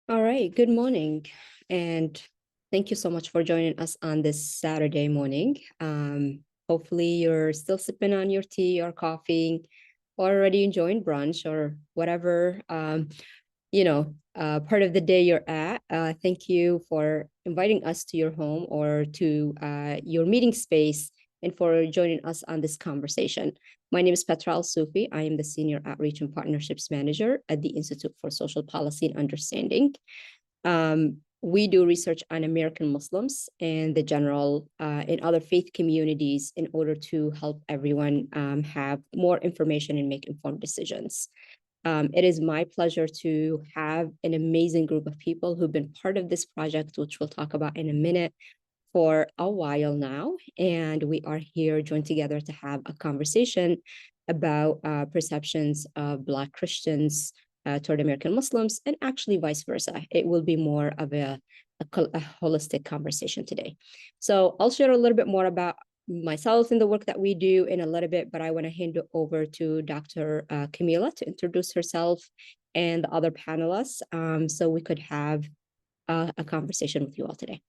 All right, good morning. And thank you so much for joining us on this Saturday morning. Hopefully you're still sipping on your tea or coffee, or already enjoying brunch or whatever, part of the day you're at. Thank you for inviting us to your home or to your meeting space and for joining us on this conversation. My name is Petra Alsoofy. I am the Senior Outreach and Partnerships Manager at the Institute for Social Policy and Understanding. We do research on American Muslims and the general and other faith communities in order to help everyone have more information and make informed decisions. It is my pleasure to have an amazing group of people who've been part of this project, which we'll talk about in a minute, for a while now. And we are here joined together to have a conversation about perceptions of Black Christians toward American Muslims, and actually vice versa. It will be more of a holistic conversation today. So I'll share a little bit more about myself and the work that we do in a little bit, but I want to hand it over to Dr. Kameelah to introduce herself and the other panelists, so we could have a conversation with you all today.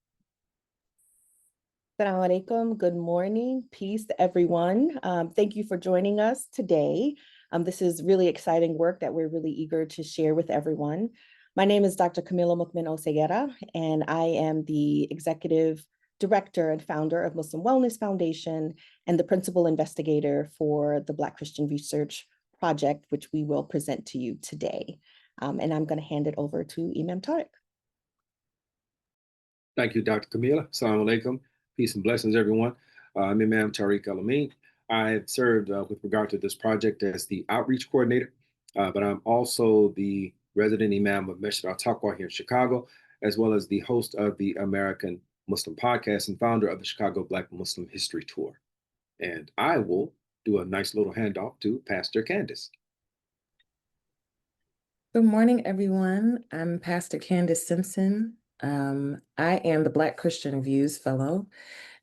Assalamu alaikum. Good morning. Peace to everyone. Thank you for joining us today. This is really exciting work that we're really eager to share with everyone. My name is Dr. Kameelah Oseguera, and I am the Executive Director and founder of Muslim Wellness Foundation and the principal investigator for the Black Christian Research Project, which we will present to you today. And I'm going to hand it over to Imam Tariq. Thank you, Dr. Kameelah. Assalamu alaikum. Peace and blessings, everyone. I'm Imam Tariq El-Amin. I've served with regard to this project as the outreach coordinator, but I'm also the resident Imam of Masjid Al-Taqwa here in Chicago, as well as the host of the American Muslim podcast and founder of the Chicago Black Muslim History Tour. And I will do a nice little handoff to Pastor Candace. Good morning, everyone. I'm Pastor Candace Simpson. I am the Black Christian Views Fellow,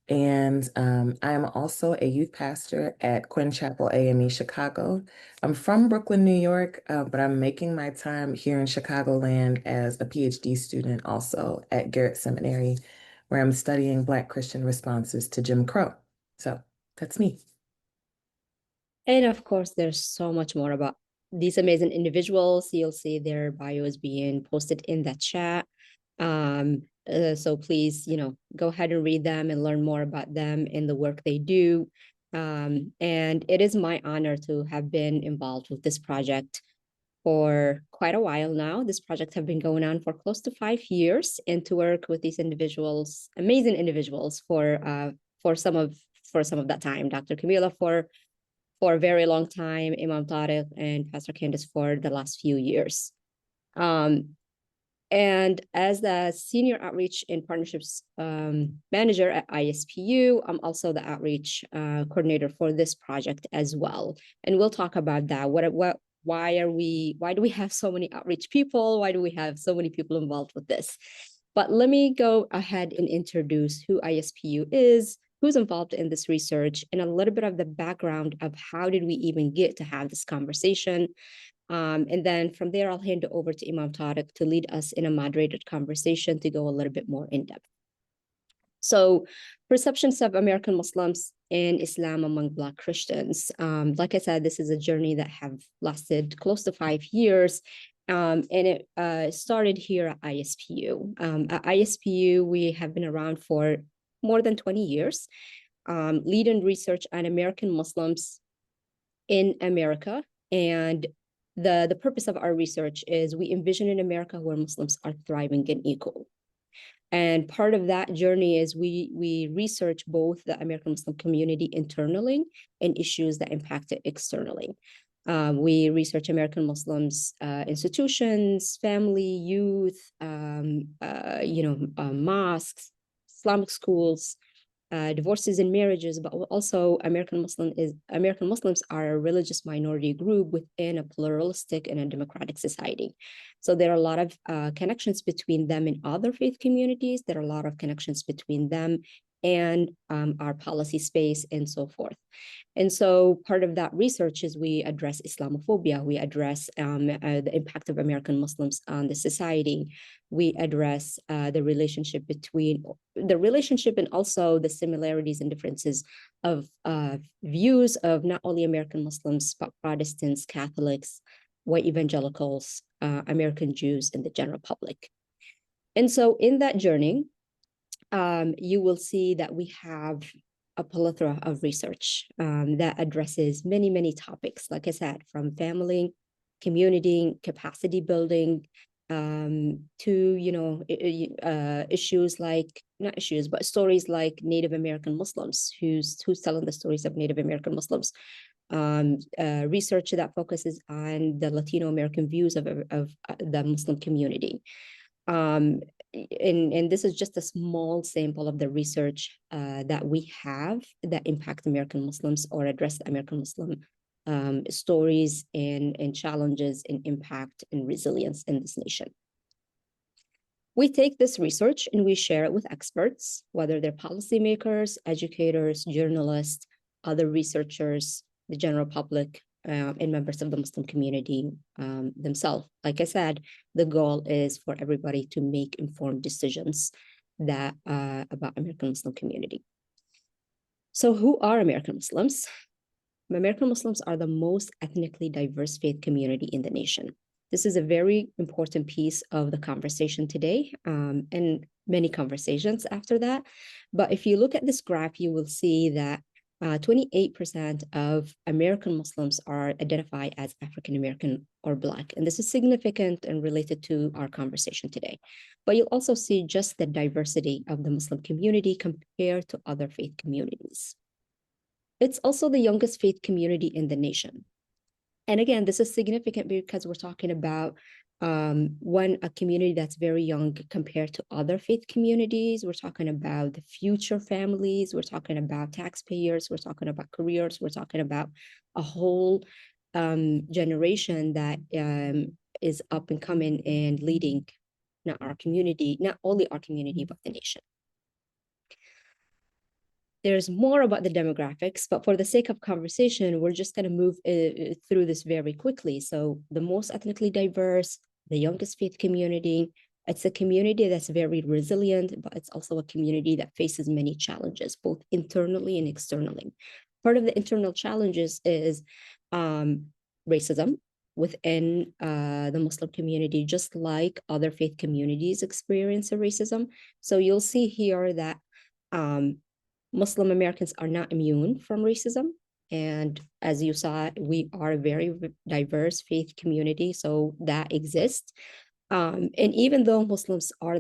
and I am also a youth pastor at Quinn Chapel AME Chicago. I'm from Brooklyn, New York, but I'm making my time here in Chicagoland as a PhD student also at Garrett Seminary, where I'm studying Black Christian responses to Jim Crow. So that's me. And of course, there's so much more about these amazing individuals. You'll see their bios being posted in that chat. So please, go ahead and read them and learn more about them and the work they do. And it is my honor to have been involved with this project for quite a while now. This project has been going on for close to 5 years, and to work with these individuals, amazing individuals, for some of that time. Dr. Kameelah for a very long time, Imam Tariq and Pastor Candace for the last few years. And as the Senior Outreach and Partnerships Manager at ISPU, I'm also the Outreach Coordinator for this project as well. And we'll talk about that. Why do we have so many outreach people? Why do we have so many people involved with this? But let me go ahead and introduce who ISPU is, who's involved in this research, and a little bit of the background of how did we even get to have this conversation. And then from there, I'll hand it over to Imam Tariq to lead us in a moderated conversation to go a little bit more in depth. So perceptions of American Muslims and Islam among Black Christians. Like I said, this is a journey that have lasted close to 5 years. And it started here at ISPU. At ISPU, we have been around for more than 20 years, leading research on American Muslims in America. And the purpose of our research is we envision an America where Muslims are thriving and equal. And part of that journey is we research both the American Muslim community internally and issues that impact it externally. We research American Muslims, institutions, family, youth, mosques, Islamic schools, divorces and marriages, but also American Muslims are a religious minority group within a pluralistic and a democratic society. So there are a lot of connections between them and other faith communities. There are a lot of connections between them and our policy space and so forth. And so part of that research is we address Islamophobia, we address the impact of American Muslims on the society, we address the relationship and also the similarities and differences of views of not only American Muslims, but Protestants, Catholics, white evangelicals, American Jews, and the general public. And so in that journey, you will see that we have a plethora of research that addresses many, many topics, like I said, from family, community, capacity building, to, issues like, not issues, but stories like Native American Muslims, who's telling the stories of Native American Muslims, research that focuses on the Latino American views of the Muslim community. And this is just a small sample of the research that we have that impact American Muslims or address American Muslim stories and challenges and impact and resilience in this nation. We take this research and we share it with experts, whether they're policymakers, educators, journalists, other researchers, the general public, and members of the Muslim community themselves. Like I said, the goal is for everybody to make informed decisions that about American Muslim community. So who are American Muslims? American Muslims are the most ethnically diverse faith community in the nation. This is a very important piece of the conversation today, and many conversations after that. But if you look at this graph, you will see that 28% of American Muslims are identified as African American or Black. And this is significant and related to our conversation today. But you'll also see just the diversity of the Muslim community compared to other faith communities. It's also the youngest faith community in the nation. And again, this is significant because we're talking about a community that's very young compared to other faith communities. We're talking about the future families. We're talking about taxpayers. We're talking about careers. We're talking about a whole generation that is up and coming and leading not only our community, but the nation. There's more about the demographics, but for the sake of conversation, we're just going to move through this very quickly. So the most ethnically diverse, the youngest faith community, it's a community that's very resilient, but it's also a community that faces many challenges, both internally and externally. Part of the internal challenges is racism within the Muslim community, just like other faith communities experience racism. So you'll see here that Muslim Americans are not immune from racism. And as you saw, we are a very diverse faith community, so that exists. And even though Muslims are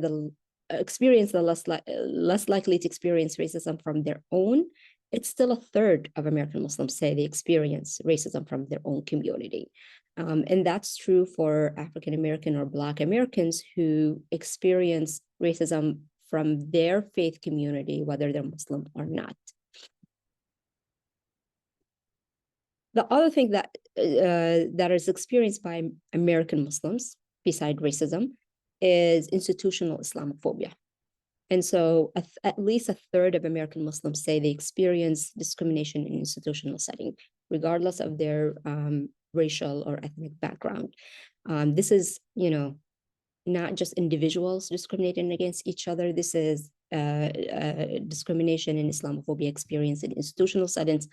less likely to experience racism from their own, it's still a third of American Muslims say they experience racism from their own community. And that's true for African American or Black Americans who experience racism from their faith community, whether they're Muslim or not. The other thing that is experienced by American Muslims, beside racism, is institutional Islamophobia. And so at least a third of American Muslims say they experience discrimination in institutional setting, regardless of their racial or ethnic background. This is, not just individuals discriminating against each other. This is discrimination and Islamophobia experience in institutional settings,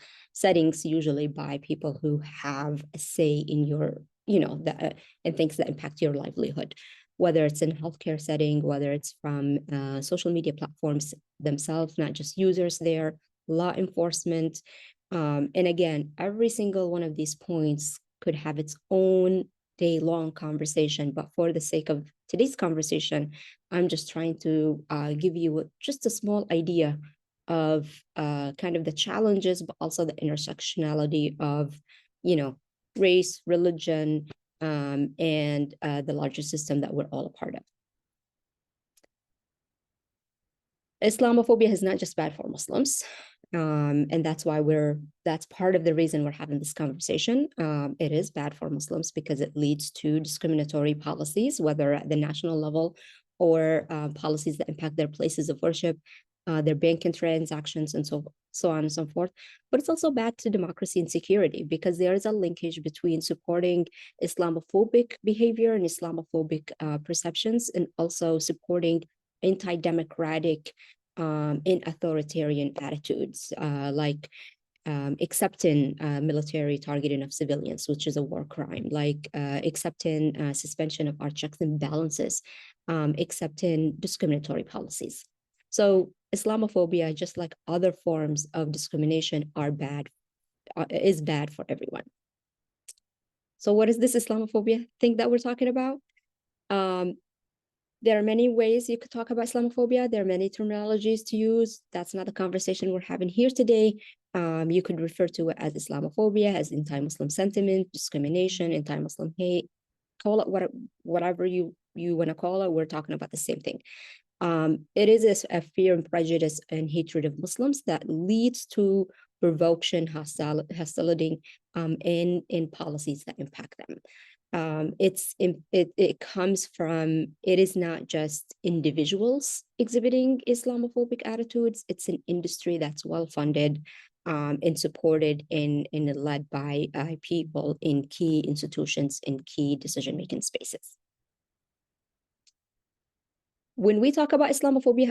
usually by people who have a say in your, and things that impact your livelihood, whether it's in a healthcare setting, whether it's from social media platforms themselves, not just users there, law enforcement. And again, every single one of these points could have its own day-long conversation, but for the sake of today's conversation, I'm just trying to give you just a small idea of kind of the challenges, but also the intersectionality of, race, religion, and the larger system that we're all a part of. Islamophobia is not just bad for Muslims. And that's why that's part of the reason we're having this conversation. It is bad for Muslims because it leads to discriminatory policies, whether at the national level or policies that impact their places of worship, their banking transactions, and so on and so forth. But it's also bad to democracy and security, because there is a linkage between supporting Islamophobic behavior and Islamophobic perceptions, and also supporting anti-democratic and authoritarian attitudes, like accepting military targeting of civilians, which is a war crime, like accepting suspension of our checks and balances, accepting discriminatory policies. So Islamophobia, just like other forms of discrimination, is bad for everyone. So what is this Islamophobia thing that we're talking about? There are many ways you could talk about Islamophobia. There are many terminologies to use. That's not the conversation we're having here today. You could refer to it as Islamophobia, as anti-Muslim sentiment, discrimination, anti-Muslim hate. Call it whatever you want to call it. We're talking about the same thing. It is a fear and prejudice and hatred of Muslims that leads to provocation, hostility, in policies that impact them. It comes from, it is not just individuals exhibiting Islamophobic attitudes. It's an industry that's well-funded and supported and led by people in key institutions in key decision-making spaces. When we talk about Islamophobia,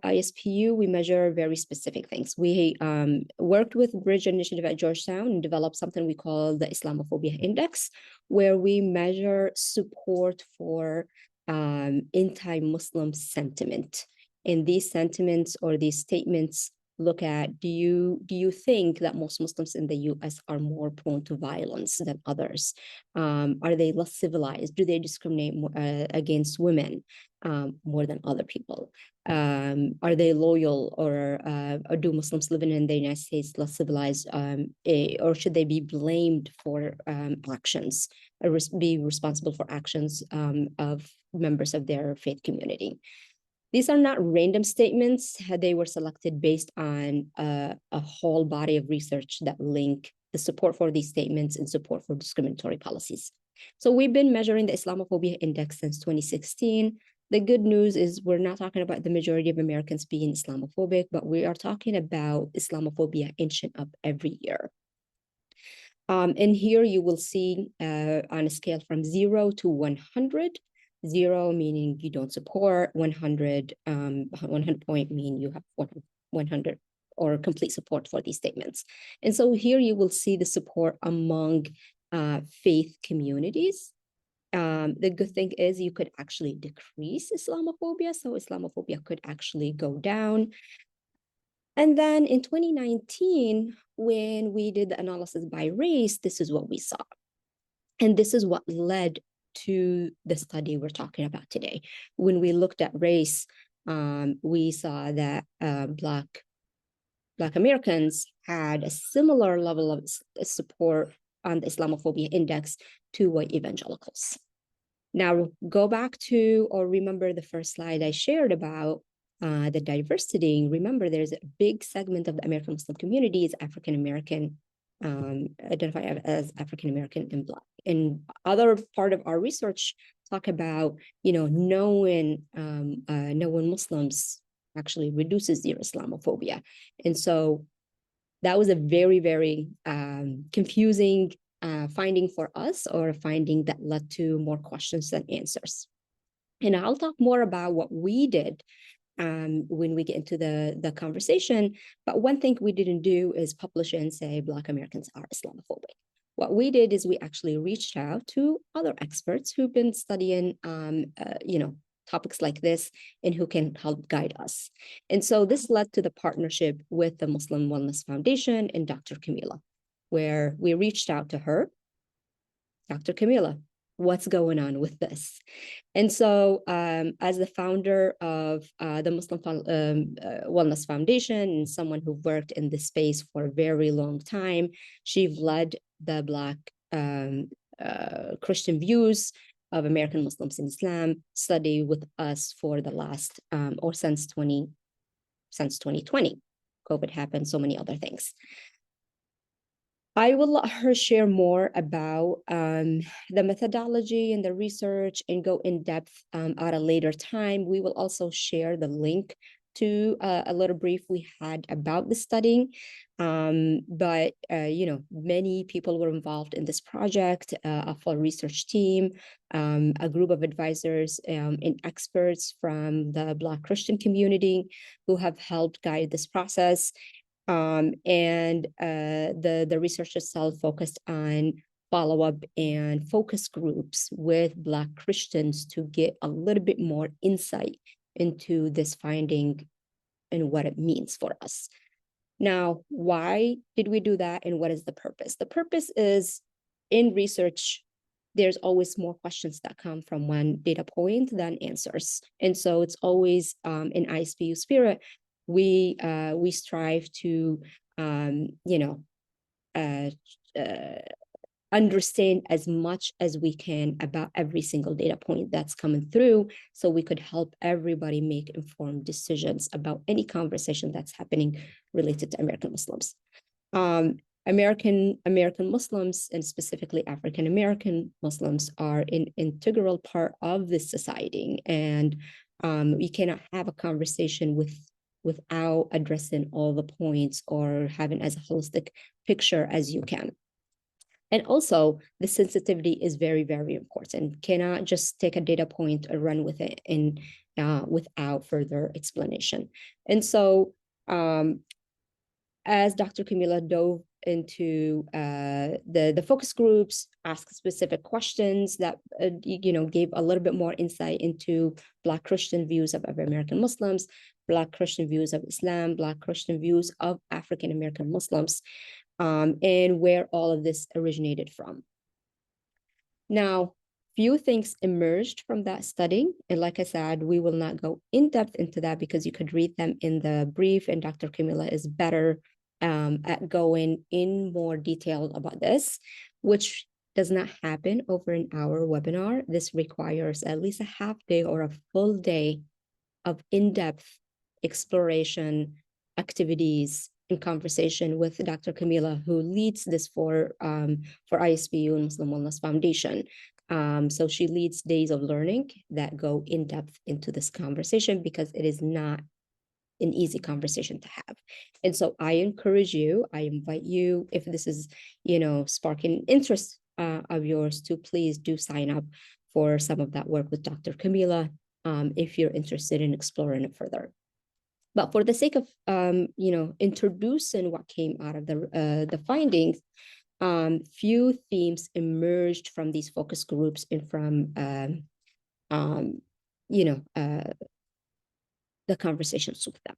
ISPU, we measure very specific things. We worked with Bridge Initiative at Georgetown and developed something we call the Islamophobia Index, where we measure support for anti-Muslim sentiment. And these sentiments or these statements look at, do you think that most Muslims in the US are more prone to violence than others? Are they less civilized? Do they discriminate against women more than other people? Are they loyal, or do Muslims living in the United States less civilized, or should they be blamed for actions, or be responsible for actions of members of their faith community? These are not random statements. They were selected based on a whole body of research that link the support for these statements and support for discriminatory policies. So we've been measuring the Islamophobia Index since 2016. The good news is we're not talking about the majority of Americans being Islamophobic, but we are talking about Islamophobia inching up every year. And here you will see on a scale from 0 to 100, 0 meaning you don't support, 100 point mean you have 100 or complete support for these statements. And so here you will see the support among faith communities. The good thing is you could actually decrease Islamophobia, so Islamophobia could actually go down. And then in 2019, when we did the analysis by race, this is what we saw. And this is what led to the study we're talking about today. When we looked at race, we saw that Black Americans had a similar level of support on the Islamophobia index to white evangelicals. Now, go back to, or remember the first slide I shared about the diversity. Remember, there's a big segment of the American Muslim community is African-American, identify as African-American and Black. And other part of our research talk about, knowing Muslims actually reduces their Islamophobia. And so that was a very, very confusing finding for us, or a finding that led to more questions than answers. And I'll talk more about what we did when we get into the conversation. But one thing we didn't do is publish and say Black Americans are Islamophobic. What we did is we actually reached out to other experts who've been studying, topics like this and who can help guide us. And so this led to the partnership with the Muslim Wellness Foundation and Dr. Kameelah, where we reached out to her. Dr. Kameelah, what's going on with this? And so as the founder of the Muslim Wellness Foundation and someone who worked in this space for a very long time, she led the Black Christian views of American Muslims in Islam study with us for the last, or since 2020. COVID happened, so many other things. I will let her share more about the methodology and the research and go in depth at a later time. We will also share the link to a little brief we had about the studying. But many people were involved in this project, a full research team, a group of advisors and experts from the Black Christian community who have helped guide this process. And the research itself focused on follow-up and focus groups with Black Christians to get a little bit more insight into this finding and what it means for us. Now, why did we do that and what is the purpose? The purpose is, in research, there's always more questions that come from one data point than answers. And so it's always in ISPU spirit, we strive to understand as much as we can about every single data point that's coming through, so we could help everybody make informed decisions about any conversation that's happening related to American Muslims. American Muslims, and specifically African American Muslims, are an integral part of this society, and we cannot have a conversation without addressing all the points or having as a holistic picture as you can. And also, the sensitivity is very, very important. Cannot just take a data point and run with it and without further explanation. And so, as Dr. Kameelah dove into the focus groups, asked specific questions that gave a little bit more insight into Black Christian views of American Muslims, Black Christian views of Islam, Black Christian views of African American Muslims, and where all of this originated from. Now, few things emerged from that study. And like I said, we will not go in depth into that because you could read them in the brief, and Dr. Kameelah is better at going in more detail about this, which does not happen over an hour webinar. This requires at least a half day or a full day of in-depth exploration, activities, in conversation with Dr. Kameelah, who leads this for ISPU and Muslim Wellness Foundation. So she leads days of learning that go in depth into this conversation, because it is not an easy conversation to have. And so I encourage you, I invite you, if this is, sparking interest of yours, to please do sign up for some of that work with Dr. Kameelah, if you're interested in exploring it further. But for the sake of, introducing what came out of the findings, few themes emerged from these focus groups and from, the conversations with them.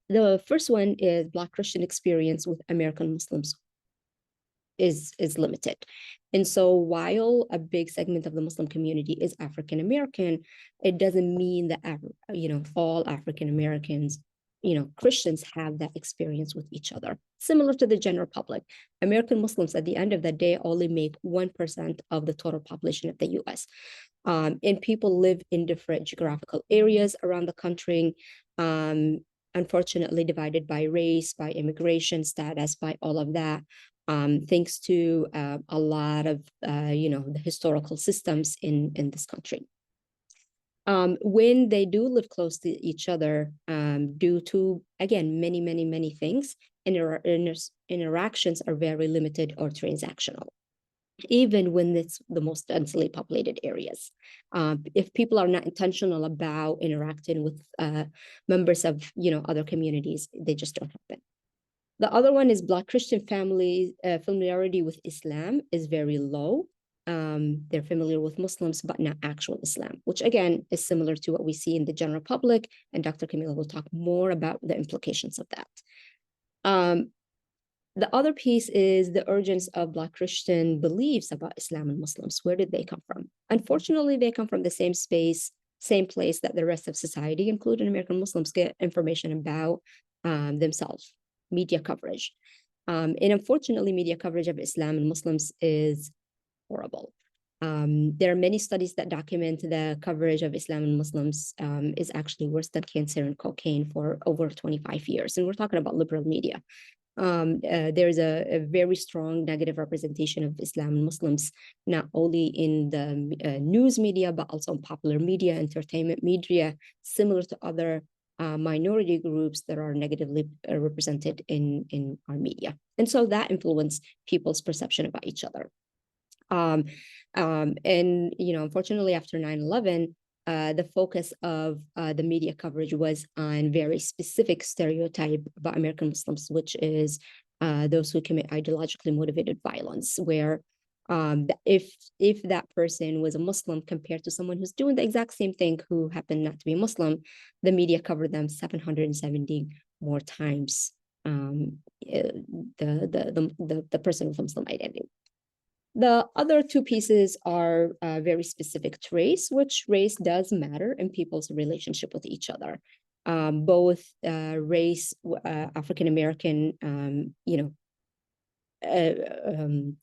The first one is Black Christian experience with American Muslims is limited. And so while a big segment of the Muslim community is African American, it doesn't mean that all African Americans, Christians have that experience with each other. Similar to the general public, American Muslims at the end of the day only make 1% of the total population of the US. And people live in different geographical areas around the country, unfortunately divided by race, by immigration status, by all of that. Thanks to a lot of, the historical systems in this country. When they do live close to each other, due to, again, many things, interactions are very limited or transactional, even when it's the most densely populated areas. If people are not intentional about interacting with members of, other communities, they just don't happen. The other one is Black Christian family familiarity with Islam is very low. They're familiar with Muslims, but not actual Islam, which again is similar to what we see in the general public. And Dr. Kameelah will talk more about the implications of that. The other piece is the origins of Black Christian beliefs about Islam and Muslims. Where did they come from? Unfortunately, they come from the same space, same place that the rest of society, including American Muslims, get information about themselves. Media coverage. And unfortunately, media coverage of Islam and Muslims is horrible. There are many studies that document the coverage of Islam and Muslims is actually worse than cancer and cocaine for over 25 years. And we're talking about liberal media. There's a very strong negative representation of Islam and Muslims, not only in the news media, but also in popular media, entertainment media, similar to other minority groups that are negatively represented in our media. And so that influenced people's perception about each other. And, unfortunately, after 9/11, the focus of the media coverage was on very specific stereotype about American Muslims, which is those who commit ideologically motivated violence, where if that person was a Muslim compared to someone who's doing the exact same thing who happened not to be Muslim, the media covered them 770 more times the person with Muslim identity. The other two pieces are very specific to race, which race does matter in people's relationship with each other. Both race, African-American,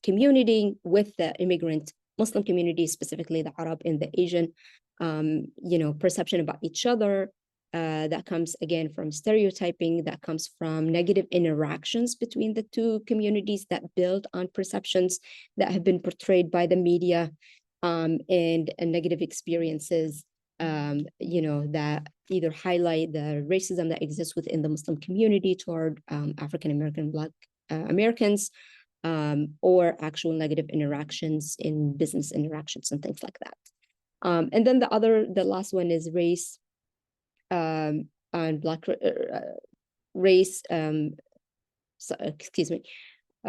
community with the immigrant Muslim community, specifically the Arab and the Asian, perception about each other. That comes again from stereotyping, that comes from negative interactions between the two communities that build on perceptions that have been portrayed by the media, and negative experiences, that either highlight the racism that exists within the Muslim community toward African-American, Black Americans, or actual negative interactions in business interactions and things like that. And then the last one is race, on Black race,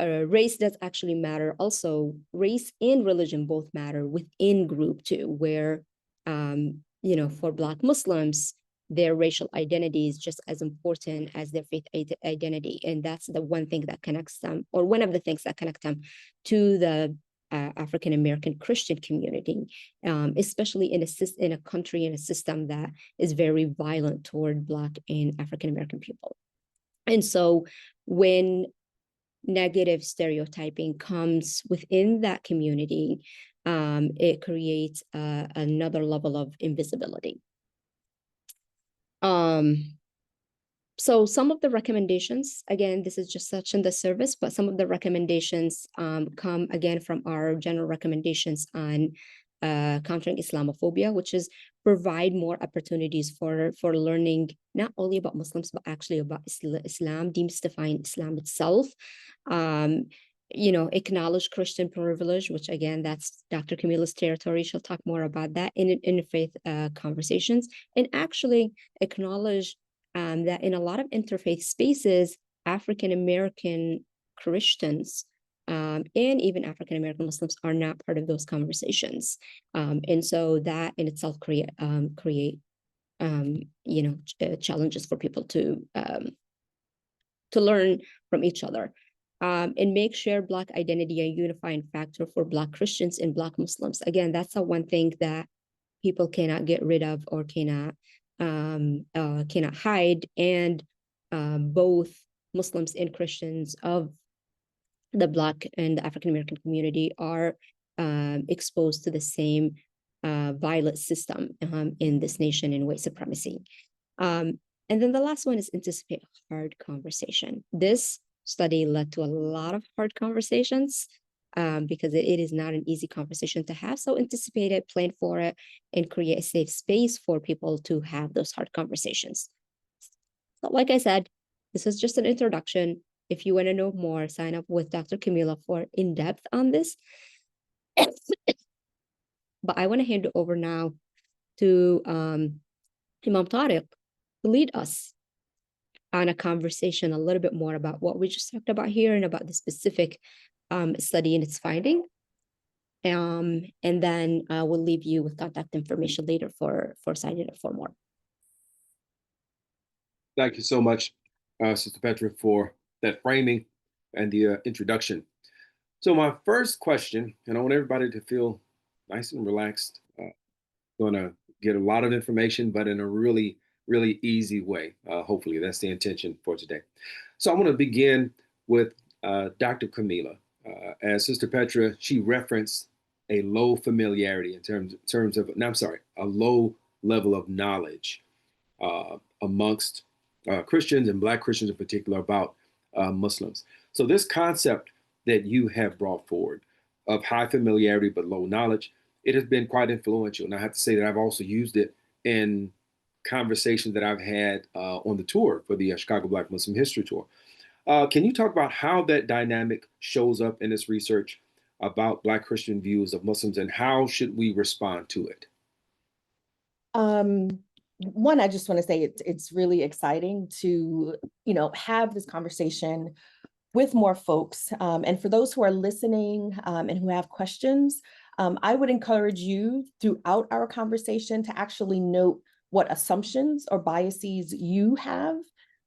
race does actually matter. Also, race and religion both matter within group too, where, for Black Muslims, their racial identity is just as important as their faith identity. And that's the one thing that connects them, or one of the things that connect them to the African-American Christian community, especially in a country, in a system that is very violent toward Black and African-American people. And so when negative stereotyping comes within that community, it creates another level of invisibility. So some of the recommendations, again, this is just such in the service, but some of the recommendations come again from our general recommendations on countering Islamophobia, which is provide more opportunities for learning not only about Muslims, but actually about Islam, demystifying Islam itself. Acknowledge Christian privilege, which again, that's Dr. Kameelah's territory. She'll talk more about that in interfaith conversations, and actually acknowledge that in a lot of interfaith spaces, African-American Christians and even African-American Muslims are not part of those conversations. And so that in itself create challenges for people to learn from each other. And make shared Black identity a unifying factor for Black Christians and Black Muslims. Again, that's the one thing that people cannot get rid of or cannot hide. And both Muslims and Christians of the Black and the African-American community are exposed to the same violent system in this nation in white supremacy. And then the last one is anticipate hard conversation. This study led to a lot of hard conversations because it is not an easy conversation to have. So anticipate it, plan for it, and create a safe space for people to have those hard conversations. So like I said, this is just an introduction. If you want to know more, sign up with Dr. Kameelah for in-depth on this. But I want to hand it over now to Imam Tariq to lead us on a conversation a little bit more about what we just talked about here and about the specific study and its finding. And then we'll leave you with contact information later for signing up for more. Thank you so much, Sister Petra, for that framing and the introduction. So my first question, and I want everybody to feel nice and relaxed, going to get a lot of information, but in a really, really easy way. Hopefully that's the intention for today. So I want to begin with Dr. Kameelah. As Sister Petra, she referenced a low familiarity in terms of, a low level of knowledge amongst Christians and Black Christians in particular about Muslims. So this concept that you have brought forward of high familiarity but low knowledge, it has been quite influential. And I have to say that I've also used it in conversations that I've had on the tour for the Chicago Black Muslim History Tour. Can you talk about how that dynamic shows up in this research about Black Christian views of Muslims, and how should we respond to it? One, I just want to say it's really exciting to, have this conversation with more folks. And for those who are listening and who have questions, I would encourage you throughout our conversation to actually note what assumptions or biases you have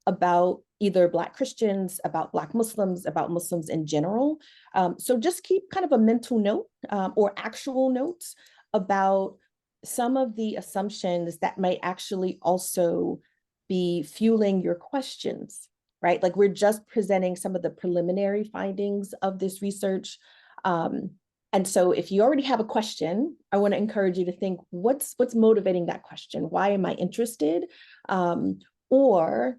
about either Black Christians, about Black Muslims, about Muslims in general. So just keep kind of a mental note or actual notes about some of the assumptions that might actually also be fueling your questions, right? Like, we're just presenting some of the preliminary findings of this research. And so if you already have a question, I want to encourage you to think, what's motivating that question? Why am I interested? Or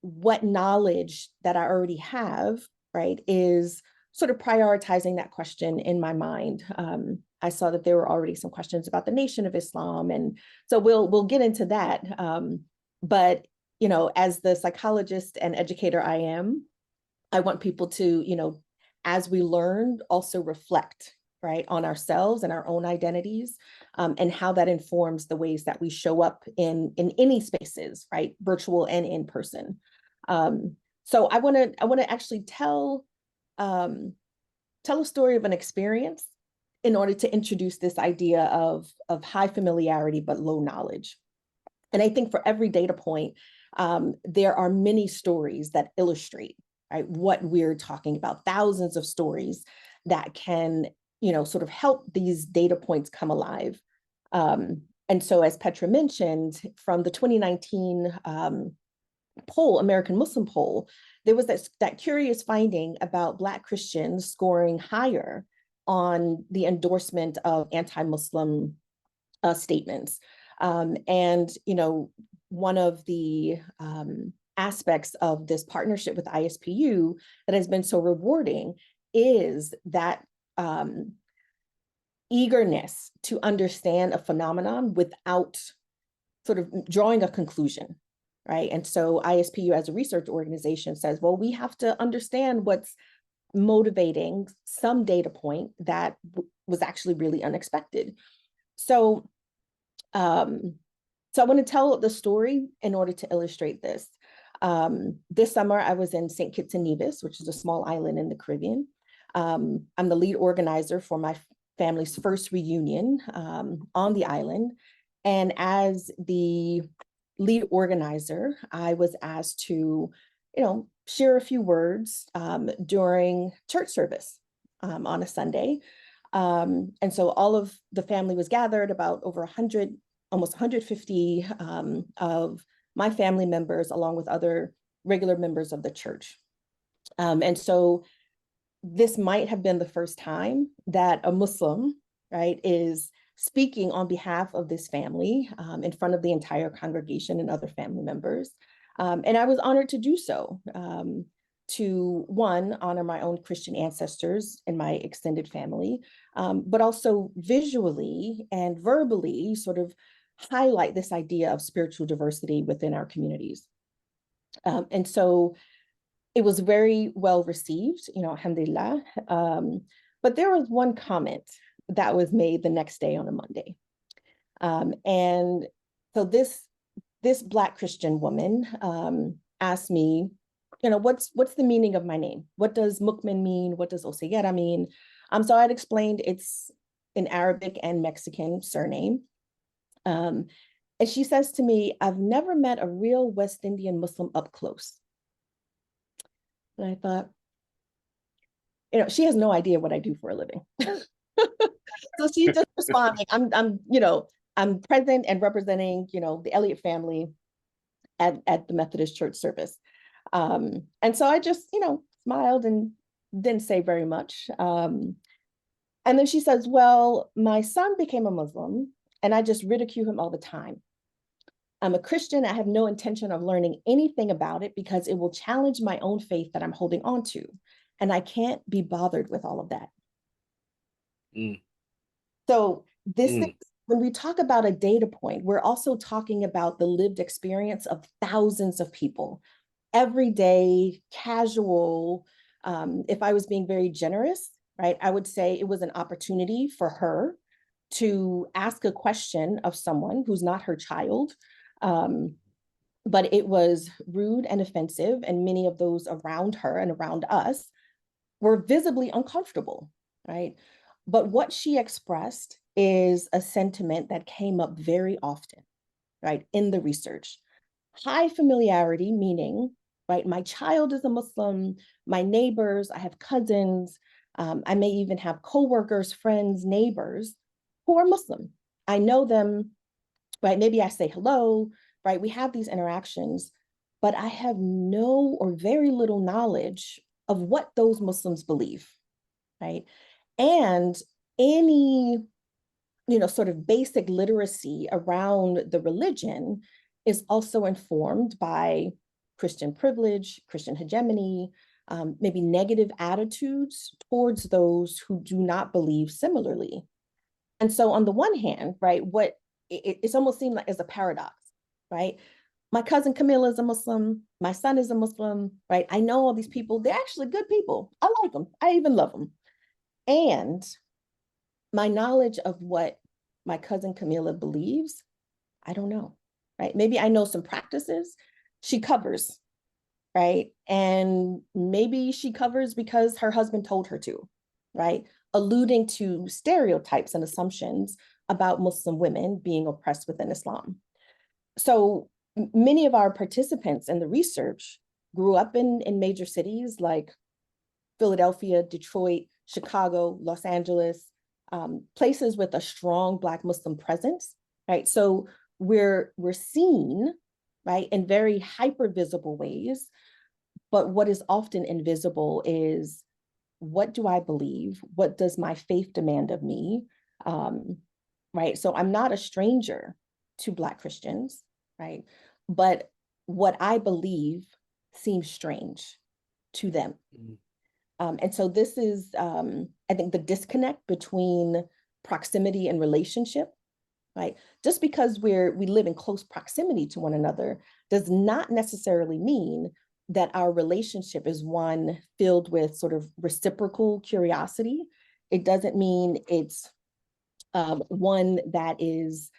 what knowledge that I already have, right, is sort of prioritizing that question in my mind. I saw that there were already some questions about the Nation of Islam, and so we'll get into that. But as the psychologist and educator I am, I want people to, as we learn, also reflect, right, on ourselves and our own identities, and how that informs the ways that we show up in any spaces, right, virtual and in person. So I want to actually tell a story of an experience in order to introduce this idea of high familiarity but low knowledge. And I think for every data point, there are many stories that illustrate, right, what we're talking about. Thousands of stories that can, sort of help these data points come alive. And so, as Petra mentioned, from the 2019 poll, American Muslim poll, there was that curious finding about Black Christians scoring higher on the endorsement of anti-Muslim statements. And, one of the aspects of this partnership with ISPU that has been so rewarding is that eagerness to understand a phenomenon without sort of drawing a conclusion, right? And so ISPU as a research organization says, well, we have to understand what's motivating some data point that was actually really unexpected. So, so I want to tell the story in order to illustrate this. This summer, I was in St. Kitts and Nevis, which is a small island in the Caribbean. I'm the lead organizer for my family's first reunion on the island. And as the lead organizer, I was asked to, share a few words during church service on a Sunday. And so all of the family was gathered, about over 100, almost 150 of my family members, along with other regular members of the church. And so this might have been the first time that a Muslim, right, is speaking on behalf of this family in front of the entire congregation and other family members. And I was honored to do so, to one, honor my own Christian ancestors and my extended family, but also visually and verbally sort of highlight this idea of spiritual diversity within our communities. And so it was very well received, alhamdulillah. But there was one comment that was made the next day on a Monday. And so this Black Christian woman asked me, what's the meaning of my name? What does Mukmin mean? What does Oseguera mean? So I'd explained it's an Arabic and Mexican surname. And she says to me, I've never met a real West Indian Muslim up close. And I thought, she has no idea what I do for a living. So she's just responding, I'm present and representing, the Elliott family at the Methodist Church service. And so I just, smiled and didn't say very much. And then she says, well, my son became a Muslim and I just ridicule him all the time. I'm a Christian. I have no intention of learning anything about it because it will challenge my own faith that I'm holding on to. And I can't be bothered with all of that. So this is when we talk about a data point, we're also talking about the lived experience of thousands of people, everyday, casual. If I was being very generous, right, I would say it was an opportunity for her to ask a question of someone who's not her child. But it was rude and offensive, and many of those around her and around us were visibly uncomfortable, right? But what she expressed is a sentiment that came up very often, right, in the research. High familiarity, meaning, right, my child is a Muslim, my neighbors, I have cousins, I may even have coworkers, friends, neighbors who are Muslim. I know them, right? Maybe I say hello, right? We have these interactions, but I have no or very little knowledge of what those Muslims believe, right? And any, sort of basic literacy around the religion is also informed by Christian privilege, Christian hegemony, maybe negative attitudes towards those who do not believe similarly. And so on the one hand, right, it's almost seemed like as a paradox, right? My cousin Kameelah is a Muslim, my son is a Muslim, right? I know all these people, they're actually good people. I like them, I even love them. And my knowledge of what my cousin Kameelah believes, I don't know, right? Maybe I know some practices she covers, right? And maybe she covers because her husband told her to, right? Alluding to stereotypes and assumptions about Muslim women being oppressed within Islam. So many of our participants in the research grew up in major cities like Philadelphia, Detroit, Chicago, Los Angeles, places with a strong Black Muslim presence, right? So we're seen, right, in very hyper visible ways, but what is often invisible is, what do I believe? What does my faith demand of me? Right, so I'm not a stranger to Black Christians, right? But what I believe seems strange to them. And so this is, I think, the disconnect between proximity and relationship, right? Just because we live in close proximity to one another does not necessarily mean that our relationship is one filled with sort of reciprocal curiosity. It doesn't mean it's one that is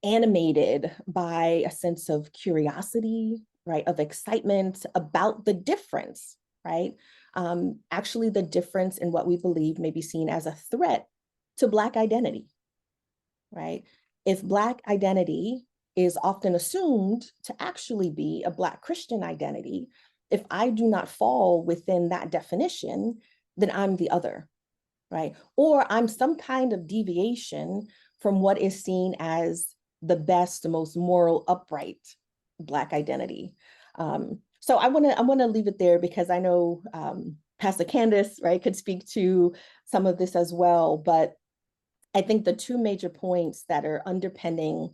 animated by a sense of curiosity, right? Of excitement about the difference, right? Actually, the difference in what we believe may be seen as a threat to Black identity, right? If Black identity is often assumed to actually be a Black Christian identity, if I do not fall within that definition, then I'm the other, right? Or I'm some kind of deviation from what is seen as the best, the most moral, upright Black identity. So I want to leave it there because I know Pastor Candace, right, could speak to some of this as well. But I think the two major points that are underpinning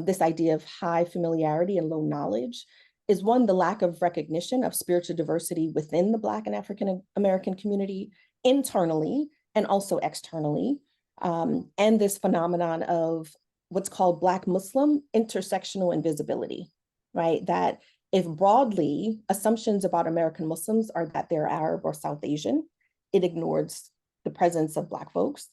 this idea of high familiarity and low knowledge is, one, the lack of recognition of spiritual diversity within the Black and African American community, internally and also externally, and this phenomenon of what's called Black Muslim intersectional invisibility, right? That if broadly assumptions about American Muslims are that they're Arab or South Asian, it ignores the presence of Black folks.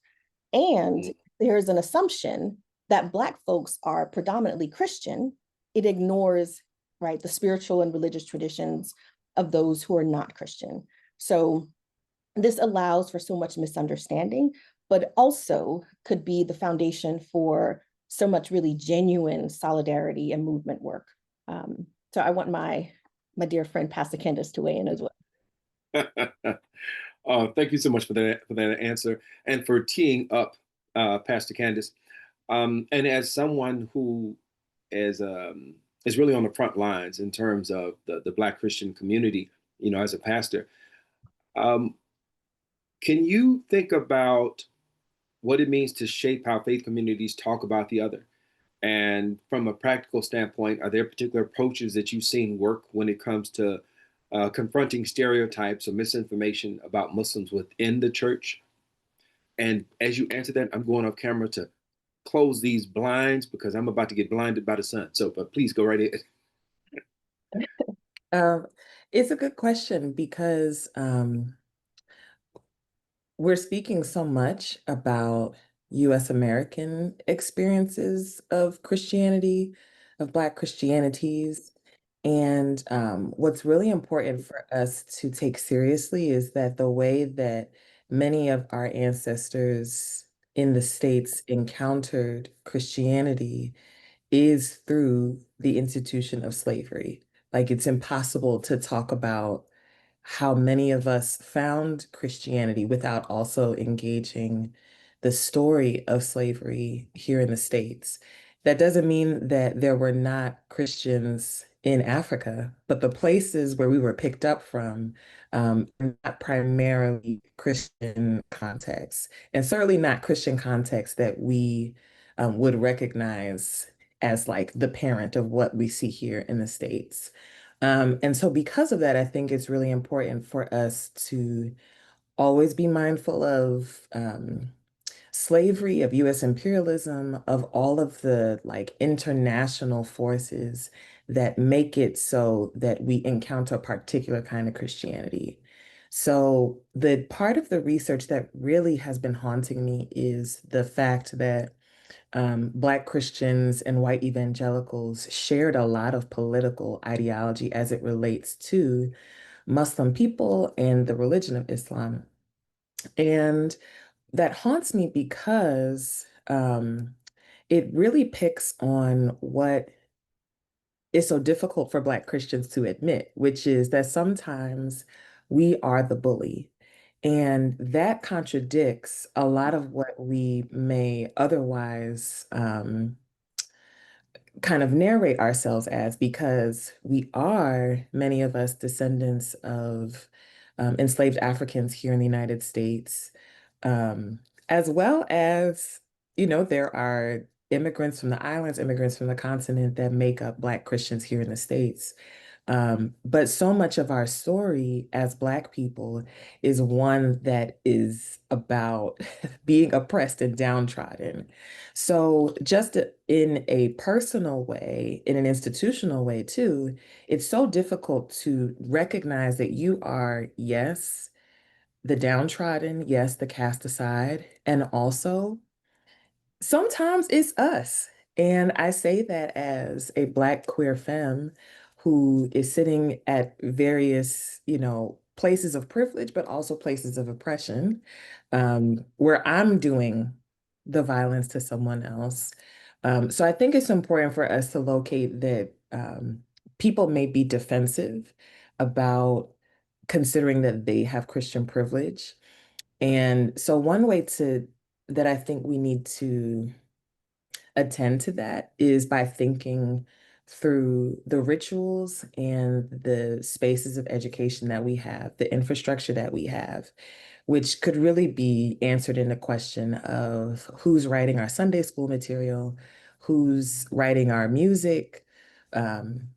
And there's an assumption that Black folks are predominantly Christian, it ignores, right, the spiritual and religious traditions of those who are not Christian. So this allows for so much misunderstanding, but also could be the foundation for so much really genuine solidarity and movement work. So I want my dear friend, Pastor Candace, to weigh in as well. Thank you so much for that answer and for teeing up Pastor Candace. And as someone who is really on the front lines in terms of the Black Christian community, as a pastor, can you think about what it means to shape how faith communities talk about the other? And from a practical standpoint, are there particular approaches that you've seen work when it comes to confronting stereotypes or misinformation about Muslims within the church? And as you answer that, I'm going off camera to close these blinds because I'm about to get blinded by the sun. So, but please go right ahead. It's a good question because we're speaking so much about US American experiences of Christianity, of Black Christianities. And what's really important for us to take seriously is that the way that many of our ancestors in the States encountered Christianity is through the institution of slavery. Like it's impossible to talk about how many of us found Christianity without also engaging the story of slavery here in the States. That doesn't mean that there were not Christians in Africa, but the places where we were picked up from, not primarily Christian contexts, and certainly not Christian contexts that we would recognize as like the parent of what we see here in the States. And so because of that, I think it's really important for us to always be mindful of slavery, of US imperialism, of all of the like international forces that make it so that we encounter a particular kind of Christianity. So the part of the research that really has been haunting me is the fact that Black Christians and white evangelicals shared a lot of political ideology as it relates to Muslim people and the religion of Islam. And that haunts me because it really picks on what is so difficult for Black Christians to admit, which is that sometimes we are the bully. And that contradicts a lot of what we may otherwise kind of narrate ourselves as, because we are, many of us, descendants of enslaved Africans here in the United States, as well as, there are immigrants from the islands, immigrants from the continent that make up Black Christians here in the States. But so much of our story as Black people is one that is about being oppressed and downtrodden. So just in a personal way, in an institutional way too, it's so difficult to recognize that you are, yes, the downtrodden, yes, the cast aside, and also sometimes it's us. And I say that as a Black queer femme who is sitting at various, places of privilege, but also places of oppression, where I'm doing the violence to someone else. So I think it's important for us to locate that people may be defensive about considering that they have Christian privilege. And so one way that I think we need to attend to that is by thinking through the rituals and the spaces of education that we have, the infrastructure that we have, which could really be answered in the question of who's writing our Sunday school material, who's writing our music, um,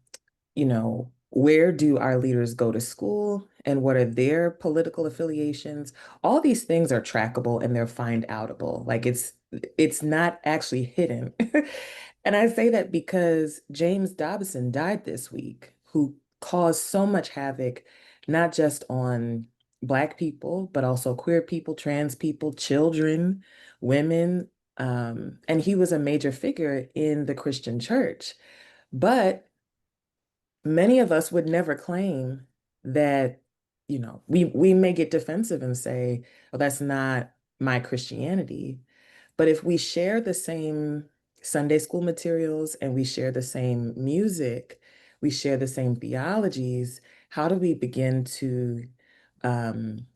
where do our leaders go to school and what are their political affiliations? All these things are trackable and they're find outable. Like it's not actually hidden. And I say that because James Dobson died this week, who caused so much havoc, not just on Black people, but also queer people, trans people, children, women. And he was a major figure in the Christian church. But many of us would never claim that, we may get defensive and say, well, that's not my Christianity. But if we share the same Sunday school materials and we share the same music, we share the same theologies, how do we begin to um,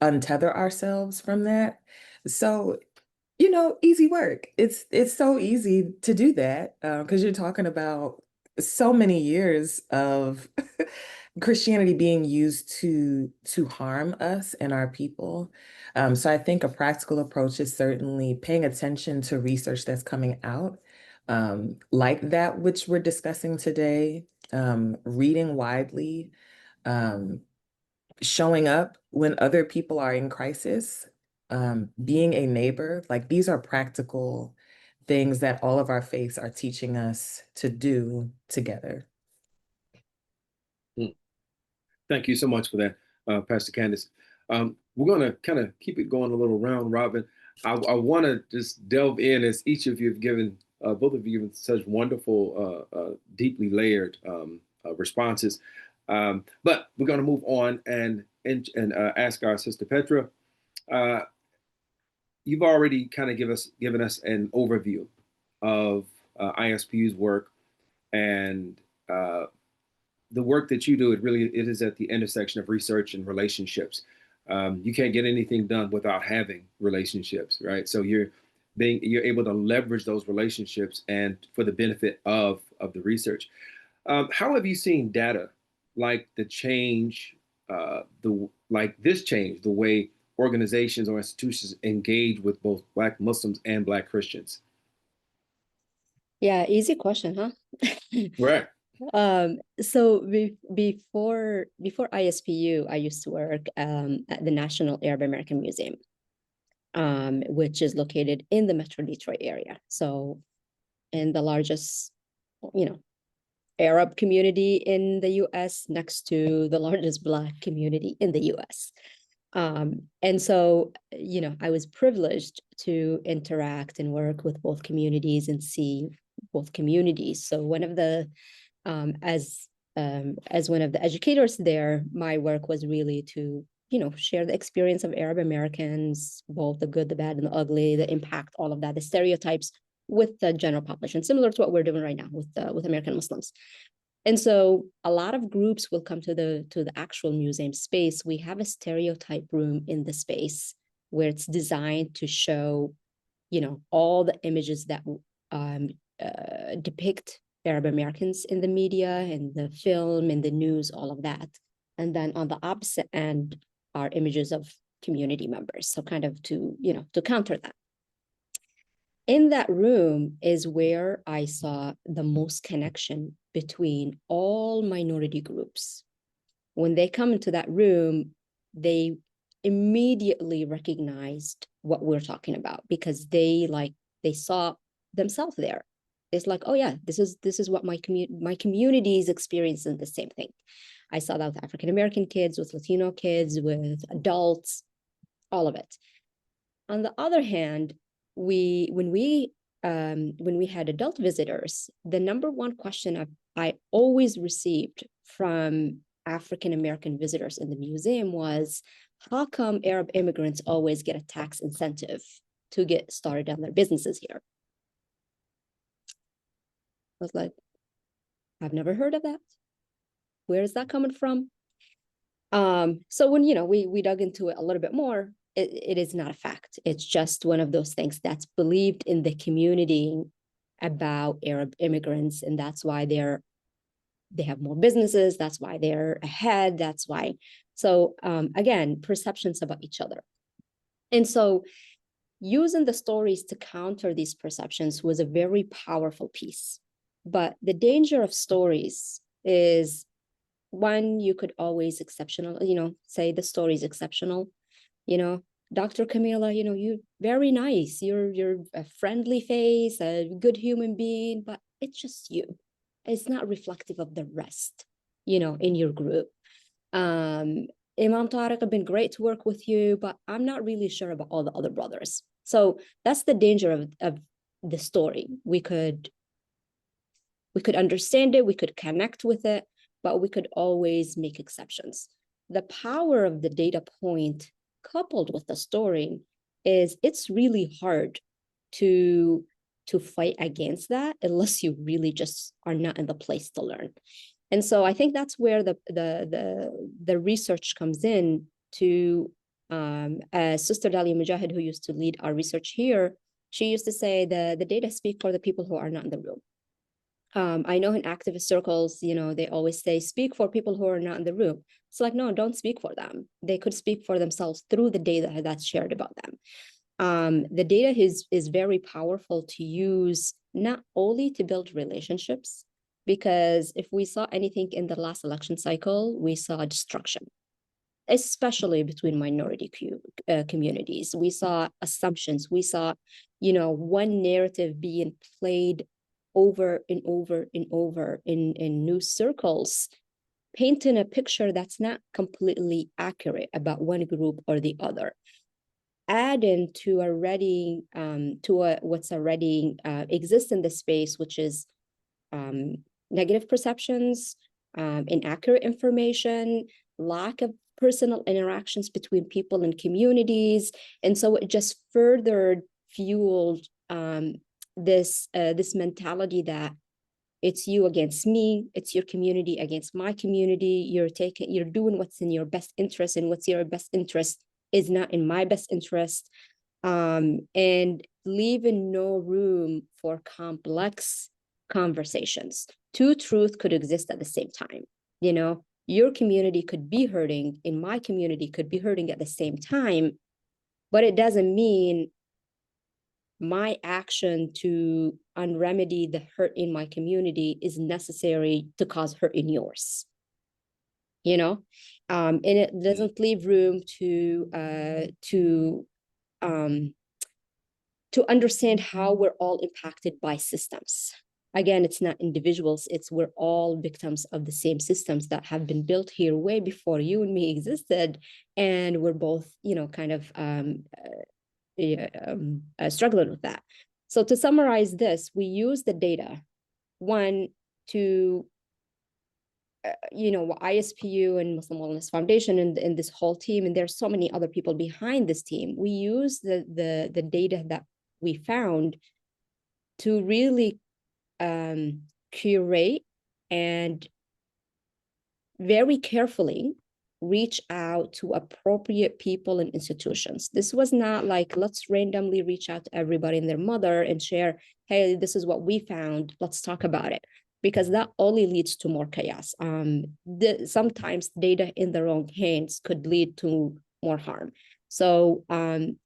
untether ourselves from that? So easy work. It's so easy to do that because you're talking about so many years of Christianity being used to harm us and our people. So I think a practical approach is certainly paying attention to research that's coming out, like that which we're discussing today, reading widely, um, showing up when other people are in crisis, being a neighbor. Like these are practical things that all of our faiths are teaching us to do together. Thank you so much for that, Pastor Candace. We're going to kind of keep it going a little round robin. I want to just delve in, as each of you have given, both of you given such wonderful, deeply layered responses. But we're going to move on and ask our sister Petra. You've already kind of given us an overview of ISPU's work, and the work that you do. It is at the intersection of research and relationships. You can't get anything done without having relationships, right? So you're able to leverage those relationships and for the benefit of the research. How have you seen data like the change, the way organizations or institutions engage with both Black Muslims and Black Christians? Yeah, easy question, huh? Right. So before ISPU, I used to work at the National Arab American Museum, which is located in the Metro Detroit area. So in the largest, Arab community in the US, next to the largest Black community in the US. And so, I was privileged to interact and work with both communities and see both communities. So one of the as one of the educators there, my work was really to, share the experience of Arab Americans, both the good, the bad, and the ugly, the impact, all of that, the stereotypes with the general population, similar to what we're doing right now with American Muslims. And so a lot of groups will come to the actual museum space. We have a stereotype room in the space where it's designed to show, all the images that depict Arab Americans in the media and the film and the news, all of that. And then on the opposite end are images of community members. So kind of to counter that. In that room is where I saw the most connection between all minority groups. When they come into that room, they immediately recognized what we're talking about because they saw themselves there. It's like, oh yeah, this is what my community is experiencing the same thing. I saw that with African American kids, with Latino kids, with adults, all of it. On the other hand, when we had adult visitors, the number one question I always received from African American visitors in the museum was, how come Arab immigrants always get a tax incentive to get started on their businesses here? I was like, I've never heard of that. Where is that coming from? So when we dug into it a little bit more, it is not a fact. It's just one of those things that's believed in the community about Arab immigrants, and that's why they have more businesses. That's why they're ahead. That's why. So again, perceptions about each other. And so using the stories to counter these perceptions was a very powerful piece. But the danger of stories is, one, you could always say the story is exceptional. Dr. Kameelah, you're very nice. You're a friendly face, a good human being, but it's just you. It's not reflective of the rest, in your group. Imam Tariq, have been great to work with you, but I'm not really sure about all the other brothers. So that's the danger of the story. We could understand it, we could connect with it, but we could always make exceptions. The power of the data point coupled with the story is it's really hard to fight against that unless you really just are not in the place to learn. And so I think that's where the research comes in to Sister Dalia Mujahid, who used to lead our research here. She used to say the data speak for the people who are not in the room. I know in activist circles, they always say, speak for people who are not in the room. It's like, no, don't speak for them. They could speak for themselves through the data that's shared about them. The data is very powerful to use, not only to build relationships, because if we saw anything in the last election cycle, we saw destruction, especially between minority communities. We saw assumptions. We saw one narrative being played over and over and over in news circles, painting a picture that's not completely accurate about one group or the other, adding to already what's already exists in the space, which is negative perceptions, inaccurate information, lack of personal interactions between people and communities. And so it just further fueled this mentality that it's you against me, it's your community against my community. You're doing what's in your best interest, and what's your best interest is not in my best interest, and leaving no room for complex conversations. Two truths could exist at the same time. Your community could be hurting and my community could be hurting at the same time, but it doesn't mean my action to unremedy the hurt in my community is necessary to cause hurt in yours. And it doesn't leave room to understand how we're all impacted by systems. Again, it's not individuals, we're all victims of the same systems that have been built here way before you and me existed. And we're both, kind of struggling with that. So to summarize this, we use the data, one, to ISPU and Muslim Wellness Foundation and this whole team, and there's so many other people behind this team. We use the data that we found to really curate and very carefully reach out to appropriate people and institutions. This was not like, let's randomly reach out to everybody and their mother and share, hey, this is what we found, let's talk about it, because that only leads to more chaos. Sometimes data in the wrong hands could lead to more harm. So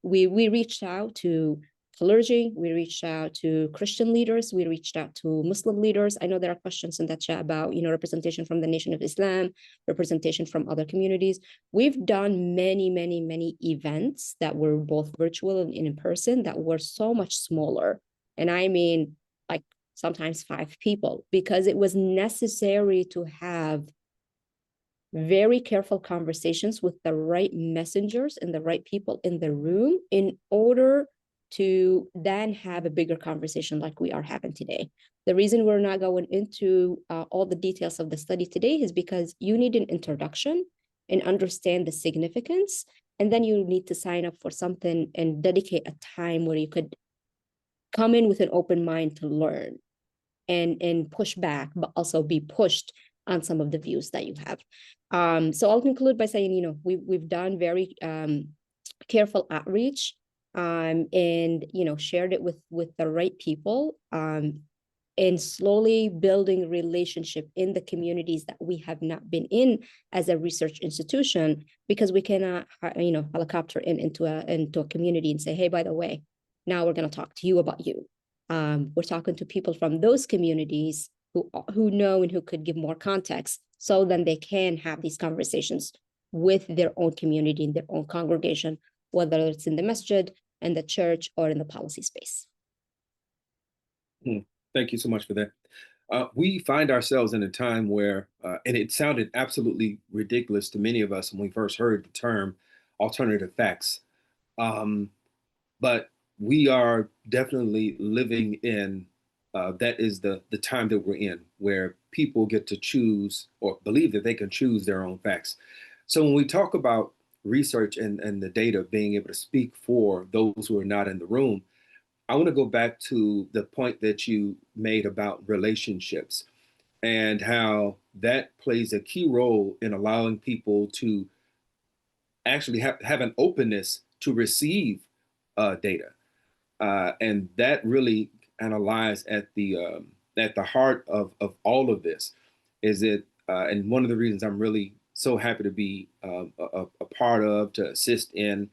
we reached out to clergy, we reached out to Christian leaders, we reached out to Muslim leaders. I know there are questions in that chat about, representation from the Nation of Islam, representation from other communities. We've done many, many, many events that were both virtual and in person that were so much smaller. And I mean, like sometimes 5 people, because it was necessary to have very careful conversations with the right messengers and the right people in the room in order to then have a bigger conversation like we are having today. The reason we're not going into all the details of the study today is because you need an introduction and understand the significance, and then you need to sign up for something and dedicate a time where you could come in with an open mind to learn and push back, but also be pushed on some of the views that you have. So I'll conclude by saying, we've done very careful outreach and shared it with the right people, and slowly building relationship in the communities that we have not been in as a research institution, because we cannot helicopter into a community and say, hey, by the way, now we're going to talk to you about you. We're talking to people from those communities who know and who could give more context, so then they can have these conversations with their own community and their own congregation, whether it's in the masjid, and the church, or in the policy space. Thank you so much for that. We find ourselves in a time where, and it sounded absolutely ridiculous to many of us when we first heard the term alternative facts, but we are definitely living in, that is the time that we're in, where people get to choose or believe that they can choose their own facts. So when we talk about research and the data being able to speak for those who are not in the room, I want to go back to the point that you made about relationships and how that plays a key role in allowing people to actually have an openness to receive data. And that really lies at the heart of all of this. Is it, and one of the reasons I'm really so happy to be a part of, to assist in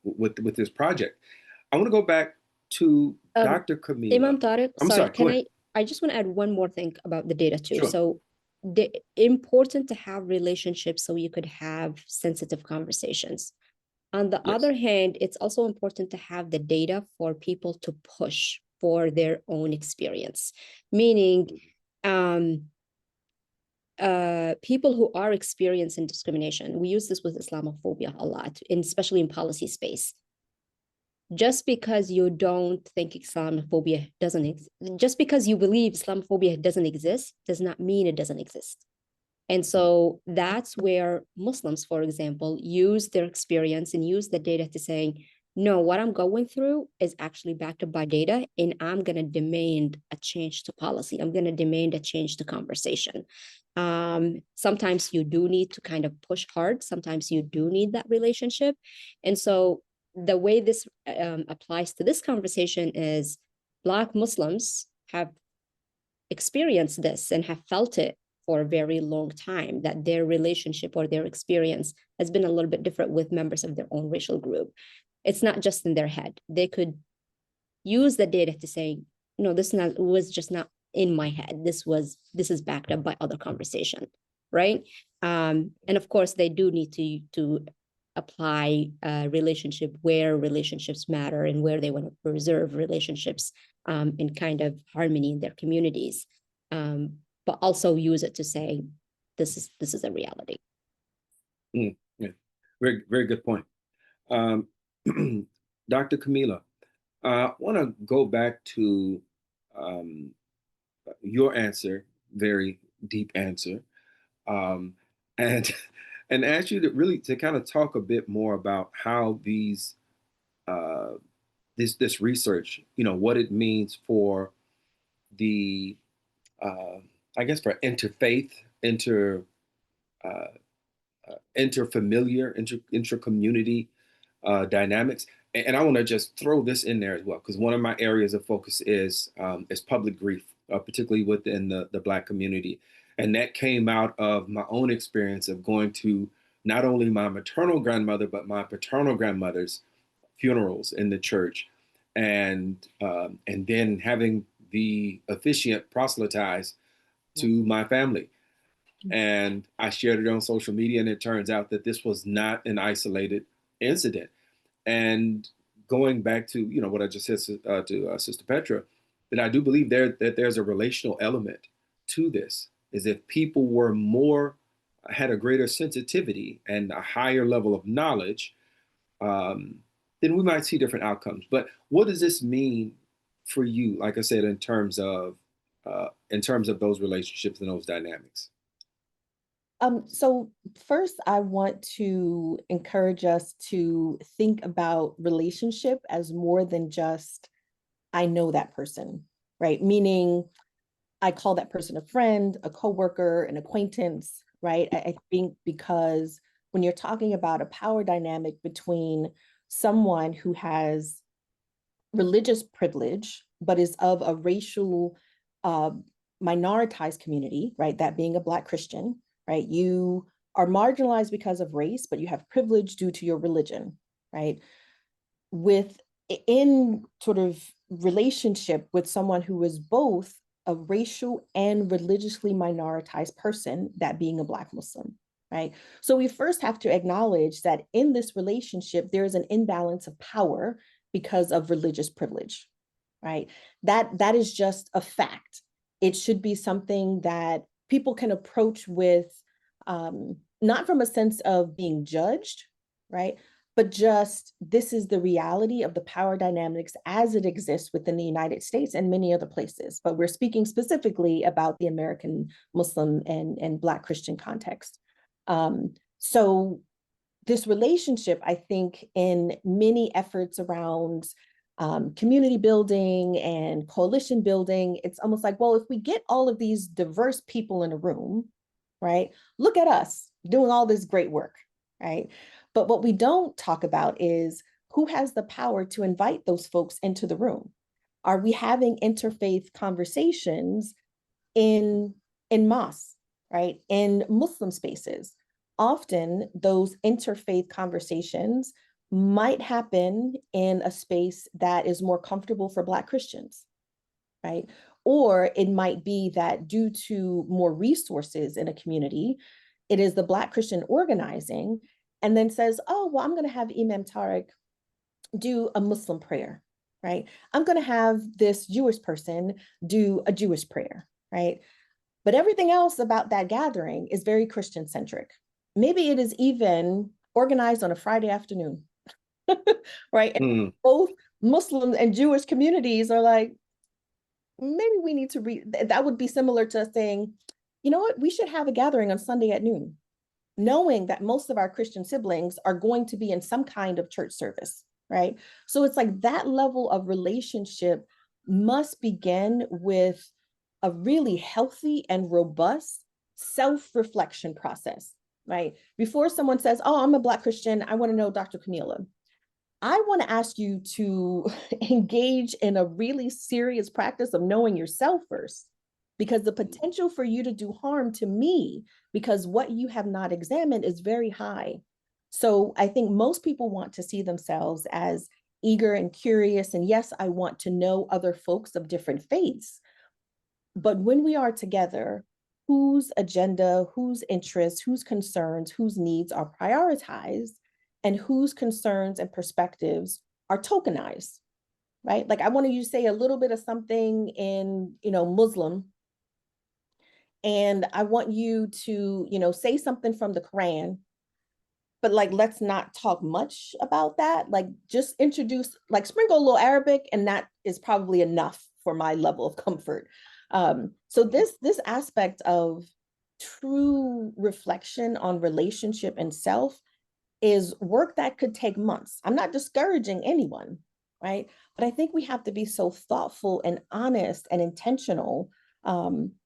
with this project. I want to go back to Dr. Kameelah. Imam Tariq, I'm sorry, I just want to add one more thing about the data too. Sure. So important to have relationships so you could have sensitive conversations. On the Yes. other hand, it's also important to have the data for people to push for their own experience, meaning people who are experiencing discrimination. We use this with Islamophobia a lot, especially in policy space. Just because you don't think Islamophobia doesn't exist, just because you believe Islamophobia doesn't exist, does not mean it doesn't exist. And so that's where Muslims, for example, use their experience and use the data to say, no, what I'm going through is actually backed up by data, and I'm going to demand a change to policy. I'm going to demand a change to conversation. Sometimes you do need to kind of push hard. Sometimes you do need that relationship. And so the way this applies to this conversation is Black Muslims have experienced this and have felt it for a very long time, that their relationship or their experience has been a little bit different with members of their own racial group. It's not just in their head. They could use the data to say, no, this was just not in my head. This is backed up by other conversation, right? And of course, they do need to apply a relationship where relationships matter and where they want to preserve relationships in kind of harmony in their communities, but also use it to say, this is a reality. Yeah, very, very good point. Dr. Kameelah, I want to go back to your answer, very deep answer, and and ask you to really to kind of talk a bit more about how these this research, what it means for the I guess for interfaith, interfamiliar, intra-community dynamics. And I want to just throw this in there as well, because one of my areas of focus is public grief, particularly within the Black community. And that came out of my own experience of going to not only my maternal grandmother, but my paternal grandmother's funerals in the church, and then having the officiant proselytize to my family. And I shared it on social media, and it turns out that this was not an isolated incident. And going back to what I just said to Sister Petra, that I do believe that there's a relational element to this. Is if people were had a greater sensitivity and a higher level of knowledge, then we might see different outcomes. But what does this mean for you? Like I said, in terms of those relationships and those dynamics. So first, I want to encourage us to think about relationship as more than just, I know that person, right? Meaning, I call that person a friend, a coworker, an acquaintance, right? I think because when you're talking about a power dynamic between someone who has religious privilege, but is of a racial minoritized community, right? That being a Black Christian, right? You are marginalized because of race, but you have privilege due to your religion, right? In sort of relationship with someone who is both a racial and religiously minoritized person, that being a Black Muslim, right? So we first have to acknowledge that in this relationship, there is an imbalance of power because of religious privilege, right? That is just a fact. It should be something that people can approach with, not from a sense of being judged, right? But just, this is the reality of the power dynamics as it exists within the United States and many other places. But we're speaking specifically about the American Muslim and Black Christian context. So this relationship, I think, in many efforts around community building and coalition building, it's almost like, well, if we get all of these diverse people in a room, right? Look at us doing all this great work, right? But what we don't talk about is who has the power to invite those folks into the room. Are we having interfaith conversations in mosques, right? In Muslim spaces? Often those interfaith conversations might happen in a space that is more comfortable for Black Christians, right? Or it might be that due to more resources in a community, it is the Black Christian organizing and then says, oh, well, I'm going to have Imam Tariq do a Muslim prayer, right? I'm going to have this Jewish person do a Jewish prayer, right? But everything else about that gathering is very Christian centric. Maybe it is even organized on a Friday afternoon, right? And both Muslim and Jewish communities are like, maybe we need to that would be similar to saying, you know what, we should have a gathering on Sunday at noon, knowing that most of our Christian siblings are going to be in some kind of church service, right? So it's like that level of relationship must begin with a really healthy and robust self-reflection process, right? Before someone says, oh, I'm a Black Christian, I want to know Dr. Kameelah. I want to ask you to engage in a really serious practice of knowing yourself first, because the potential for you to do harm to me, because what you have not examined, is very high. So I think most people want to see themselves as eager and curious. And yes, I want to know other folks of different faiths. But when we are together, whose agenda, whose interests, whose concerns, whose needs are prioritized, and whose concerns and perspectives are tokenized, right? Like I want you to say a little bit of something in, Muslim, and I want you to, say something from the Quran, but like, let's not talk much about that. Like just introduce, like sprinkle a little Arabic, and that is probably enough for my level of comfort. So this aspect of true reflection on relationship and self is work that could take months. I'm not discouraging anyone, right? But I think we have to be so thoughtful and honest and intentional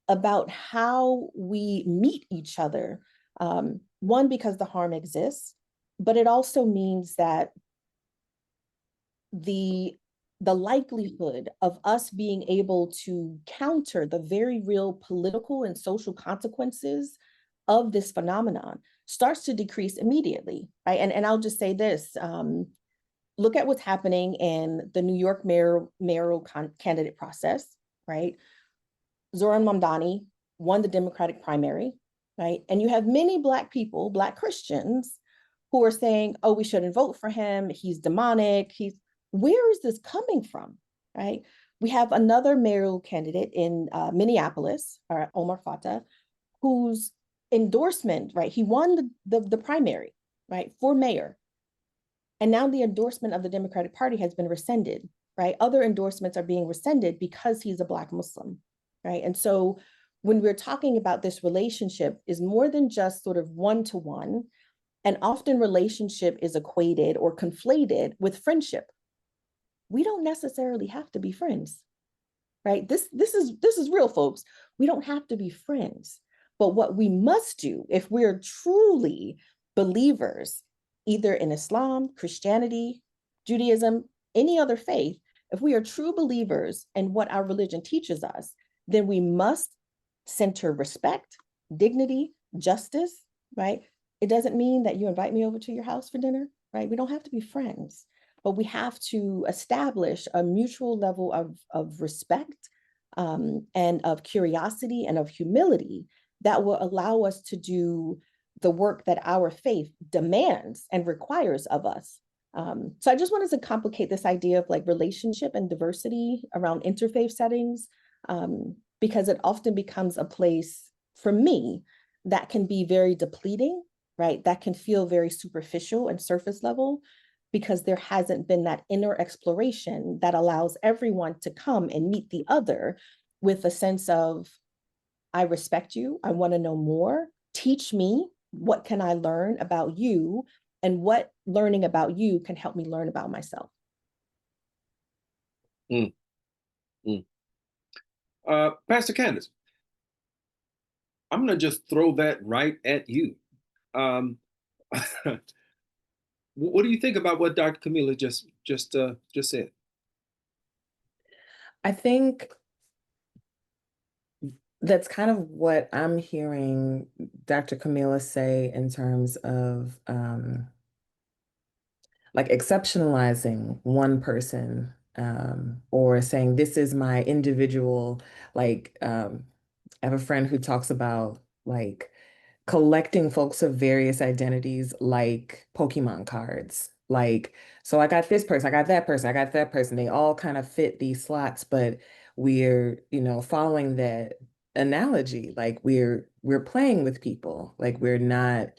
about how we meet each other. One, because the harm exists, but it also means that the likelihood of us being able to counter the very real political and social consequences of this phenomenon starts to decrease immediately, right? And I'll just say this, look at what's happening in the New York mayoral candidate process, right? Zoran Mamdani won the Democratic primary, right? And you have many Black people, Black Christians, who are saying, oh, we shouldn't vote for him, he's demonic, where is this coming from, right? We have another mayoral candidate in Minneapolis, Omar Fatah, whose endorsement, right? He won the primary, right, for mayor. And now the endorsement of the Democratic Party has been rescinded, right? Other endorsements are being rescinded because he's a Black Muslim, right? And so when we're talking about this relationship is more than just sort of one-to-one, and often relationship is equated or conflated with friendship. We don't necessarily have to be friends, right? This is real, folks. We don't have to be friends. But what we must do, if we're truly believers, either in Islam, Christianity, Judaism, any other faith, if we are true believers in what our religion teaches us, then we must center respect, dignity, justice, right? It doesn't mean that you invite me over to your house for dinner, right? We don't have to be friends, but we have to establish a mutual level of respect and of curiosity and of humility that will allow us to do the work that our faith demands and requires of us. So I just wanted to complicate this idea of like relationship and diversity around interfaith settings, because it often becomes a place for me that can be very depleting, right? That can feel very superficial and surface level, because there hasn't been that inner exploration that allows everyone to come and meet the other with a sense of, I respect you, I want to know more, teach me, what can I learn about you, and what learning about you can help me learn about myself. Pastor Candace, I'm going to just throw that right at you. What do you think about what Dr. Kameelah just said? I think that's kind of what I'm hearing Dr. Kameelah say in terms of like exceptionalizing one person, or saying this is my individual, like I have a friend who talks about like collecting folks of various identities like Pokemon cards. Like, so I got this person, I got that person, I got that person. They all kind of fit these slots, but we're, following that analogy. Like we're playing with people. Like we're not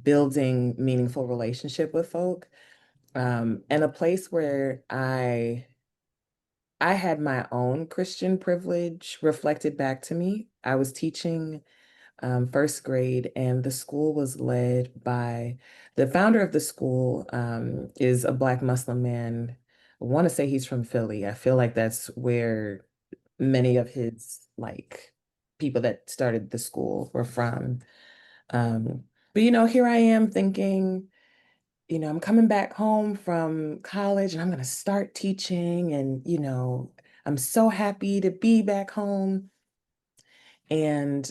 building meaningful relationship with folk. And a place where I had my own Christian privilege reflected back to me. I was teaching first grade, and the school was led by the founder of the school is a Black Muslim man. I want to say he's from Philly. I feel like that's where many of his like people that started the school were from. But here I am thinking, I'm coming back home from college and I'm going to start teaching, and I'm so happy to be back home. And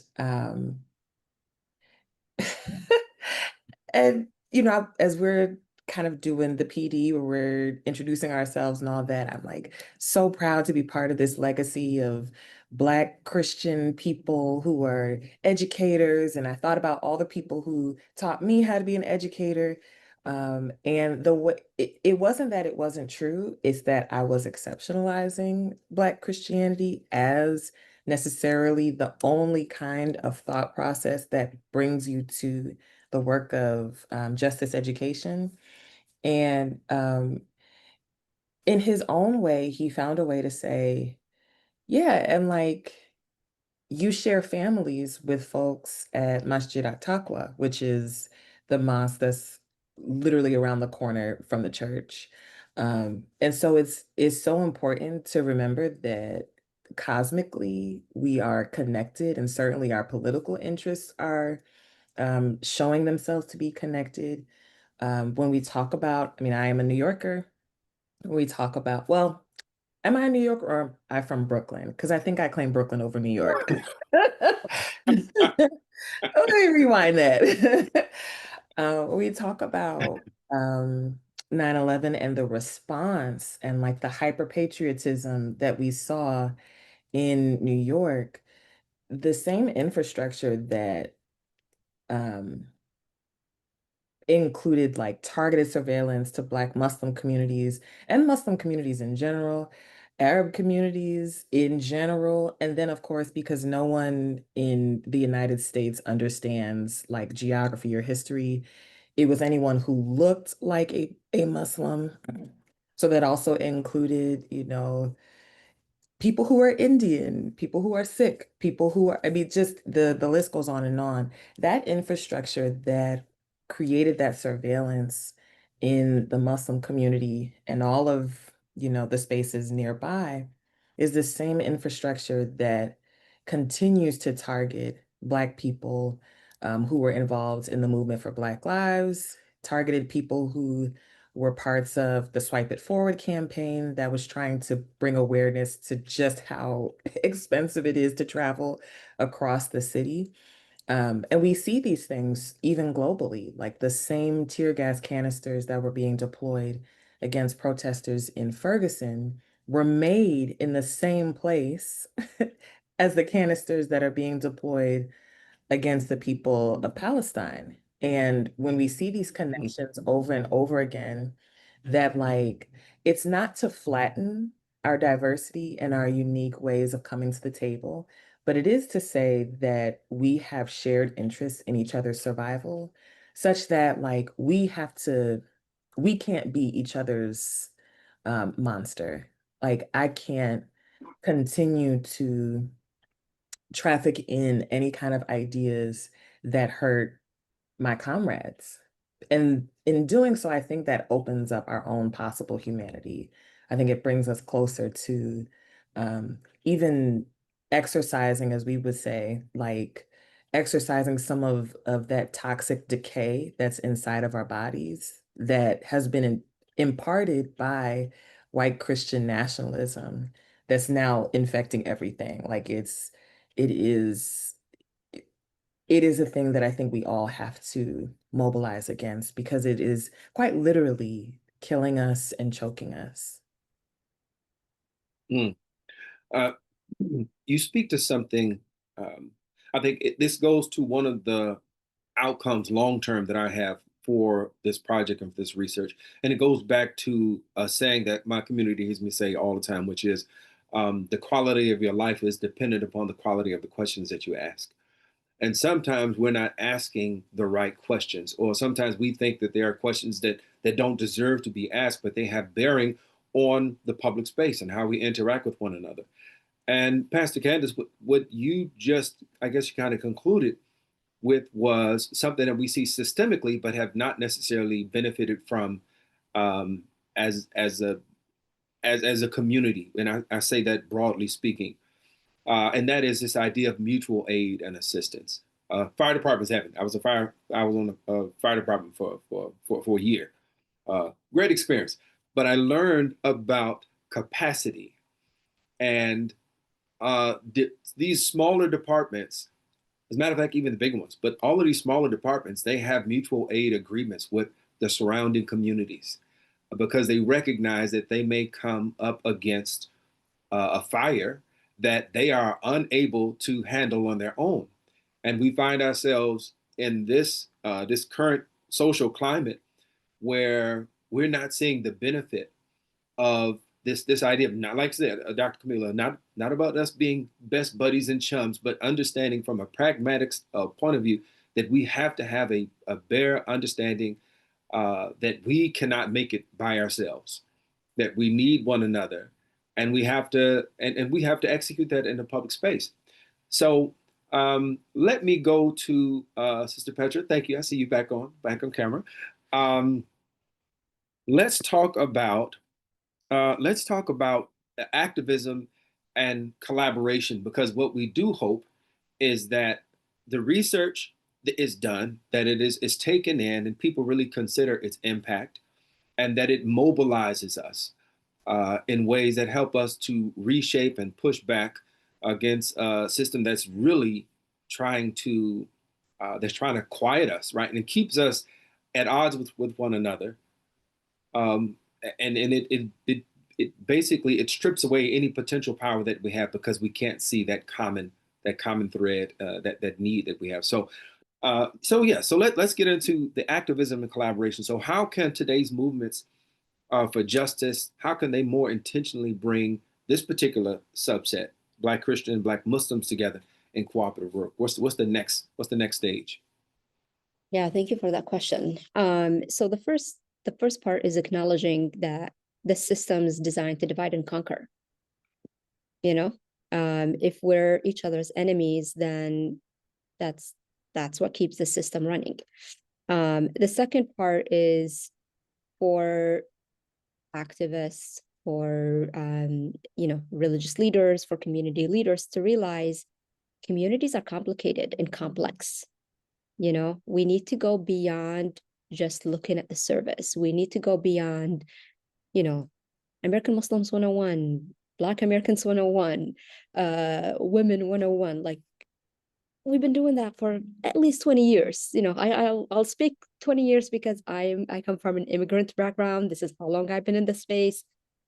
and as we're kind of doing the PD where we're introducing ourselves and all that, I'm like so proud to be part of this legacy of Black Christian people who are educators. And I thought about all the people who taught me how to be an educator. And the way it wasn't that it wasn't true, it's that I was exceptionalizing Black Christianity as necessarily the only kind of thought process that brings you to the work of justice education. And in his own way, he found a way to say, yeah, and like you share families with folks at Masjid At-Taqwa, which is the mosque that's literally around the corner from the church. And so it's so important to remember that cosmically we are connected, and certainly our political interests are showing themselves to be connected. When we talk about, I mean, I am a New Yorker. When we talk about, well, am I in New York or am I from Brooklyn? Because I think I claim Brooklyn over New York. Let me rewind that. We talk about 9/11 and the response and like the hyper patriotism that we saw in New York, the same infrastructure that um, included like targeted surveillance to Black Muslim communities and Muslim communities in general, Arab communities in general. And then, of course, because no one in the United States understands like geography or history, it was anyone who looked like a Muslim. So that also included, people who are Indian, people who are Sikh, people who are, I mean, just the list goes on and on. That infrastructure that created that surveillance in the Muslim community and all of, the spaces nearby is the same infrastructure that continues to target Black people who were involved in the movement for Black Lives, targeted people who were parts of the Swipe It Forward campaign that was trying to bring awareness to just how expensive it is to travel across the city. And we see these things even globally, like the same tear gas canisters that were being deployed against protesters in Ferguson were made in the same place as the canisters that are being deployed against the people of Palestine. And when we see these connections over and over again, that like it's not to flatten our diversity and our unique ways of coming to the table, but it is to say that we have shared interests in each other's survival, such that like we can't be each other's monster. Like I can't continue to traffic in any kind of ideas that hurt my comrades. And in doing so, I think that opens up our own possible humanity. I think it brings us closer to even exercising, as we would say, like exercising some of that toxic decay that's inside of our bodies that has been imparted by white Christian nationalism that's now infecting everything. Like it is it is a thing that I think we all have to mobilize against because it is quite literally killing us and choking us. Mm. Uh, you speak to something. I think this goes to one of the outcomes long-term that I have for this project and for this research. And it goes back to a saying that my community hears me say all the time, which is the quality of your life is dependent upon the quality of the questions that you ask. And sometimes we're not asking the right questions, or sometimes we think that there are questions that don't deserve to be asked, but they have bearing on the public space and how we interact with one another. And Pastor Candace, what you just, I guess you kind of concluded with was something that we see systemically, but have not necessarily benefited from as a community. And I say that broadly speaking. And that is this idea of mutual aid and assistance. Fire departments haven't. I was on a fire department for a year. Great experience. But I learned about capacity and these smaller departments. As a matter of fact, even the big ones, but all of these smaller departments, they have mutual aid agreements with the surrounding communities because they recognize that they may come up against a fire that they are unable to handle on their own. And we find ourselves in this current social climate where we're not seeing the benefit of this idea of, not like I said, Dr. Kameelah, not about us being best buddies and chums, but understanding from a pragmatic point of view that we have to have a bare understanding that we cannot make it by ourselves, that we need one another, and we have to execute that in the public space. So let me go to Sister Petra. Thank you. I see you back on camera. Let's talk about activism and collaboration, because what we do hope is that the research that is done, that it is taken in and people really consider its impact, and that it mobilizes us in ways that help us to reshape and push back against a system that's really trying to quiet us, right? And it keeps us at odds with one another. And it basically it strips away any potential power that we have because we can't see that common thread, that need that we have. So let's get into the activism and collaboration. So how can today's movements for justice, how can they more intentionally bring this particular subset, Black Christian, Black Muslims, together in cooperative work? What's the next stage? Yeah, thank you for that question. So the first part is acknowledging that the system is designed to divide and conquer. You know, if we're each other's enemies, then that's what keeps the system running. The second part is for activists, for religious leaders, for community leaders to realize communities are complicated and complex. You know, we need to go beyond just looking at the service. We need to go beyond, American Muslims 101, Black Americans 101, women 101. Like, we've been doing that for at least 20 years. I'll speak 20 years because I come from an immigrant background. This is how long I've been in the space.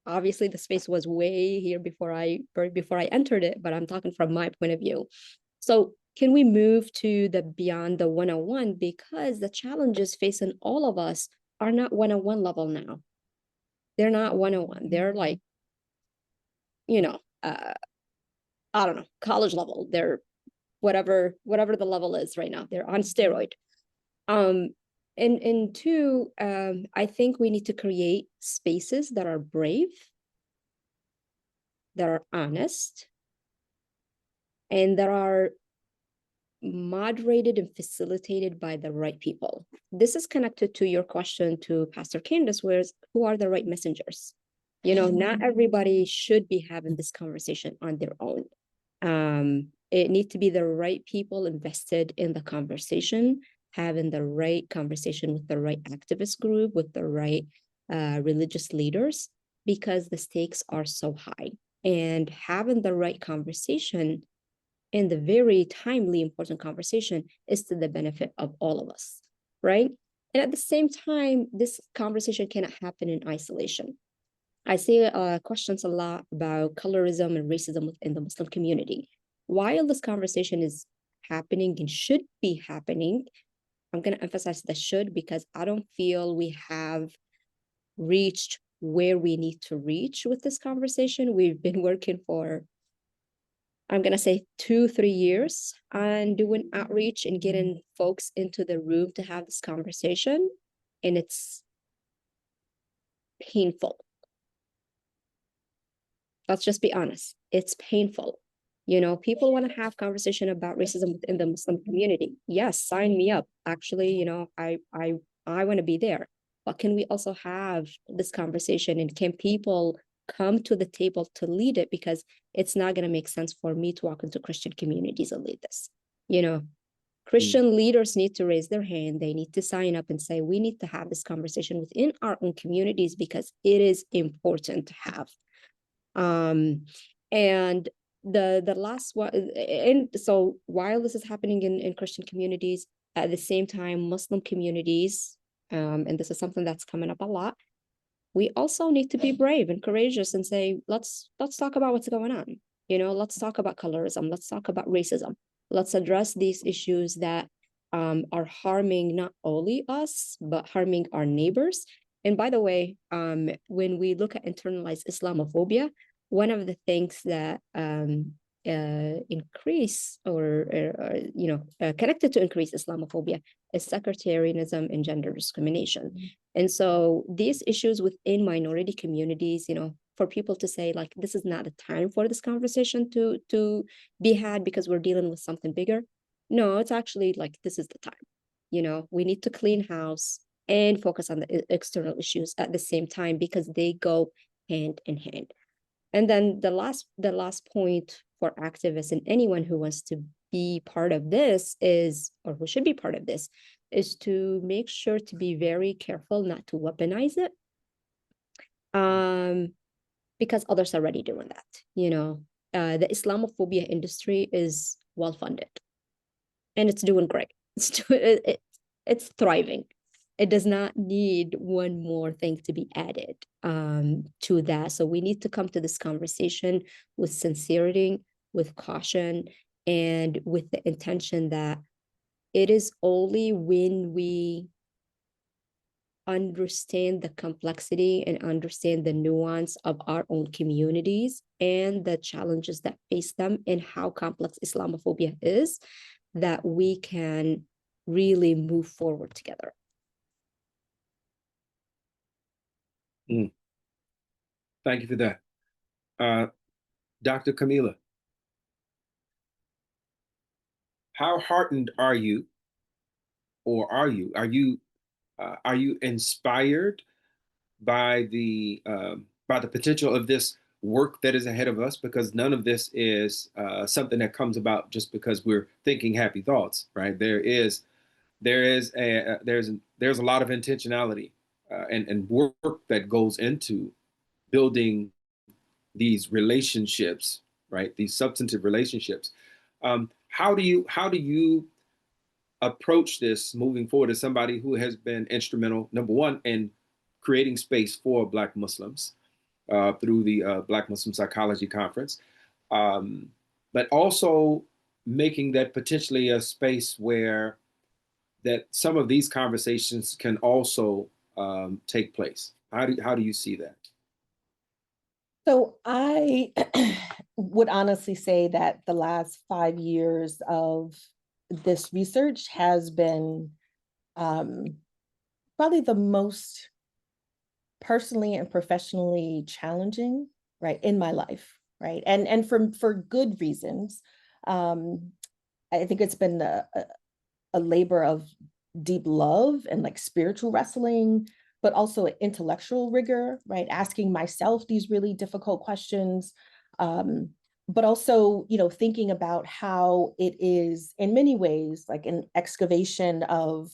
Obviously, the space was way here before I entered it, but I'm talking from my point of view. So can we move to the beyond the 101, because the challenges facing all of us are not 101 level now. They're not 101. They're like, I don't know, college level. They're whatever the level is right now. They're on steroid. And two, I think we need to create spaces that are brave, that are honest, and that are moderated and facilitated by the right people. This is connected to your question to Pastor Candace, who are the right messengers? Not everybody should be having this conversation on their own. It needs to be the right people invested in the conversation, having the right conversation with the right activist group, with the right religious leaders, because the stakes are so high. And having the right conversation, and the very timely, important conversation, is to the benefit of all of us, right? And at the same time, this conversation cannot happen in isolation. I see questions a lot about colorism and racism within the Muslim community. While this conversation is happening and should be happening, I'm going to emphasize the should, because I don't feel we have reached where we need to reach with this conversation. We've been working for, I'm going to say 2-3 years on doing outreach and getting folks into the room to have this conversation. And it's painful. Let's just be honest. It's painful. You know, people want to have conversation about racism within the Muslim community. Yes, sign me up. Actually, you know, I want to be there. But can we also have this conversation, and can people come to the table to lead it? Because it's not going to make sense for me to walk into Christian communities and lead this. You know, Christian leaders need to raise their hand. They need to sign up and say, we need to have this conversation within our own communities because it is important to have. And the last one, and so while this is happening in Christian communities, at the same time, Muslim communities, and this is something that's coming up a lot, we also need to be brave and courageous and say, let's talk about what's going on. You know, let's talk about colorism. Let's talk about racism. Let's address these issues that are harming not only us, but harming our neighbors. And by the way, when we look at internalized Islamophobia, one of the things that increase or connected to increased Islamophobia is sectarianism and gender discrimination. And so these issues within minority communities, you know, for people to say like, this is not a time for this conversation to be had because we're dealing with something bigger. No, it's actually like, this is the time. You know, we need to clean house and focus on the external issues at the same time because they go hand in hand. And then the last point for activists and anyone who wants to be part of this is, or who should be part of this, is to make sure to be very careful not to weaponize it. Because others are already doing that. You know, the Islamophobia industry is well-funded and it's doing great. It's thriving. It does not need one more thing to be added to that. So we need to come to this conversation with sincerity, with caution, and with the intention that it is only when we understand the complexity and understand the nuance of our own communities and the challenges that face them and how complex Islamophobia is, that we can really move forward together. Thank you for that. Dr. Kameelah, how heartened are you, or are you inspired by the potential of this work that is ahead of us? Because none of this is something that comes about just because we're thinking happy thoughts, right? There's a lot of intentionality and work that goes into building these relationships, right? These substantive relationships. How do you approach this moving forward as somebody who has been instrumental, number one, in creating space for Black Muslims through the Black Muslim Psychology Conference, but also making that potentially a space where that some of these conversations can also take place? How do you see that? So I would honestly say that the last 5 years of this research has been probably the most personally and professionally challenging, right, in my life, right, and for good reasons. I think it's been a labor of deep love and like spiritual wrestling, but also intellectual rigor, right? Asking myself these really difficult questions, but also, you know, thinking about how it is in many ways like an excavation of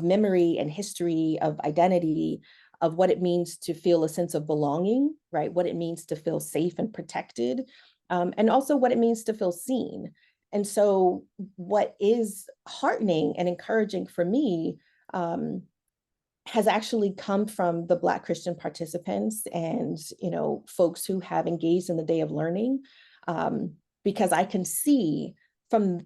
memory and history, of identity, of what it means to feel a sense of belonging, right? What it means to feel safe and protected, and also what it means to feel seen. And so what is heartening and encouraging for me has actually come from the Black Christian participants and, you know, folks who have engaged in the Day of Learning, because I can see from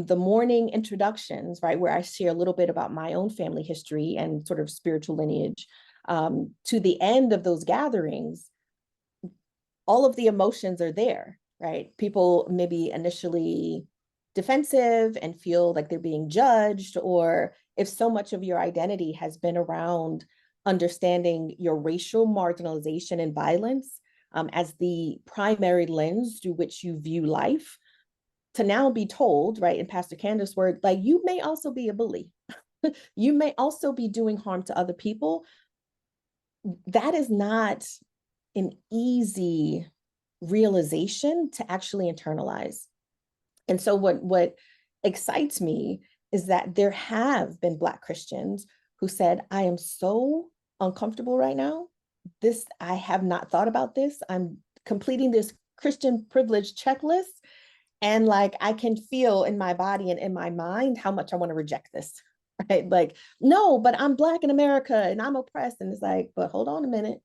the morning introductions, right, where I share a little bit about my own family history and sort of spiritual lineage, to the end of those gatherings, all of the emotions are there, right? People maybe initially defensive and feel like they're being judged, or if so much of your identity has been around understanding your racial marginalization and violence as the primary lens through which you view life, to now be told, right, in Pastor Candace's word, like, you may also be a bully. You may also be doing harm to other people. That is not an easy realization to actually internalize. And so what excites me is that there have been Black Christians who said, I am so uncomfortable right now. I have not thought about this. I'm completing this Christian privilege checklist. And like, I can feel in my body and in my mind how much I want to reject this, right? Like, no, but I'm Black in America and I'm oppressed. And it's like, but hold on a minute.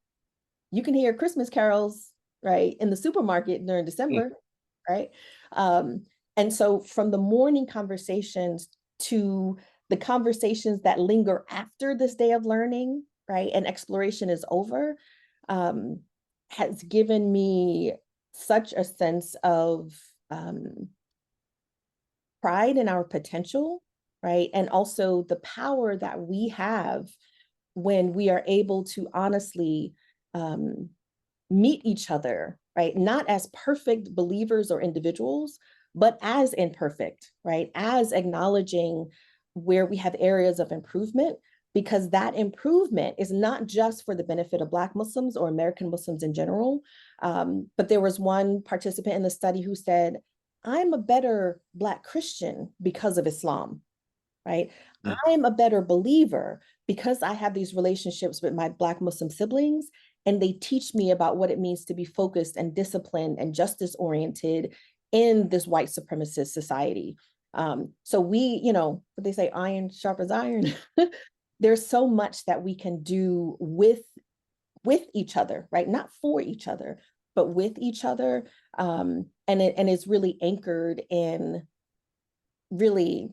You can hear Christmas carols, right, in the supermarket during December, right? And so from the morning conversations to the conversations that linger after this day of learning, right, and exploration is over, has given me such a sense of pride in our potential, right? And also the power that we have when we are able to honestly meet each other, right? Not as perfect believers or individuals, but as imperfect, right? As acknowledging where we have areas of improvement, because that improvement is not just for the benefit of Black Muslims or American Muslims in general. But there was one participant in the study who said, I'm a better Black Christian because of Islam, right? I'm a better believer because I have these relationships with my Black Muslim siblings, and they teach me about what it means to be focused and disciplined and justice oriented in this white supremacist society. So we, what they say, iron sharp as iron. There's so much that we can do with each other, right? Not for each other, but with each other. And it's really anchored in really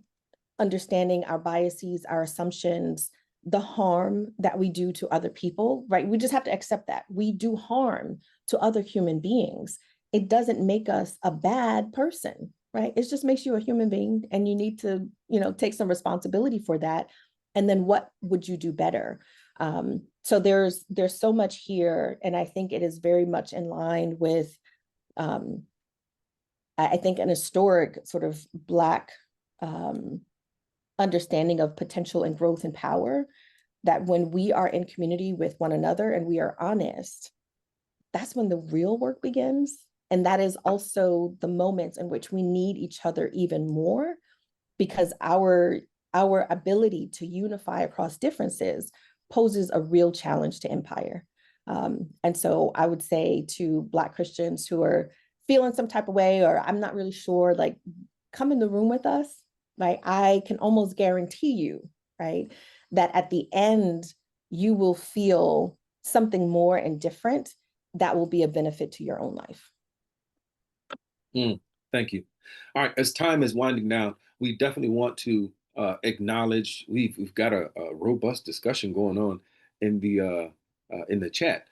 understanding our biases, our assumptions, the harm that we do to other people, right? We just have to accept that we do harm to other human beings. It doesn't make us a bad person, right? It just makes you a human being, and you need to, take some responsibility for that. And then what would you do better? So there's so much here, and I think it is very much in line with, I think, an historic sort of Black understanding of potential and growth and power, that when we are in community with one another and we are honest, that's when the real work begins. And that is also the moments in which we need each other even more, because our ability to unify across differences poses a real challenge to empire. And so I would say to Black Christians who are feeling some type of way, or I'm not really sure, like, come in the room with us. Right? I can almost guarantee you, right, that at the end, you will feel something more and different that will be a benefit to your own life. Thank you. All right, as time is winding down, we definitely want to acknowledge we've got a robust discussion going on in the chat.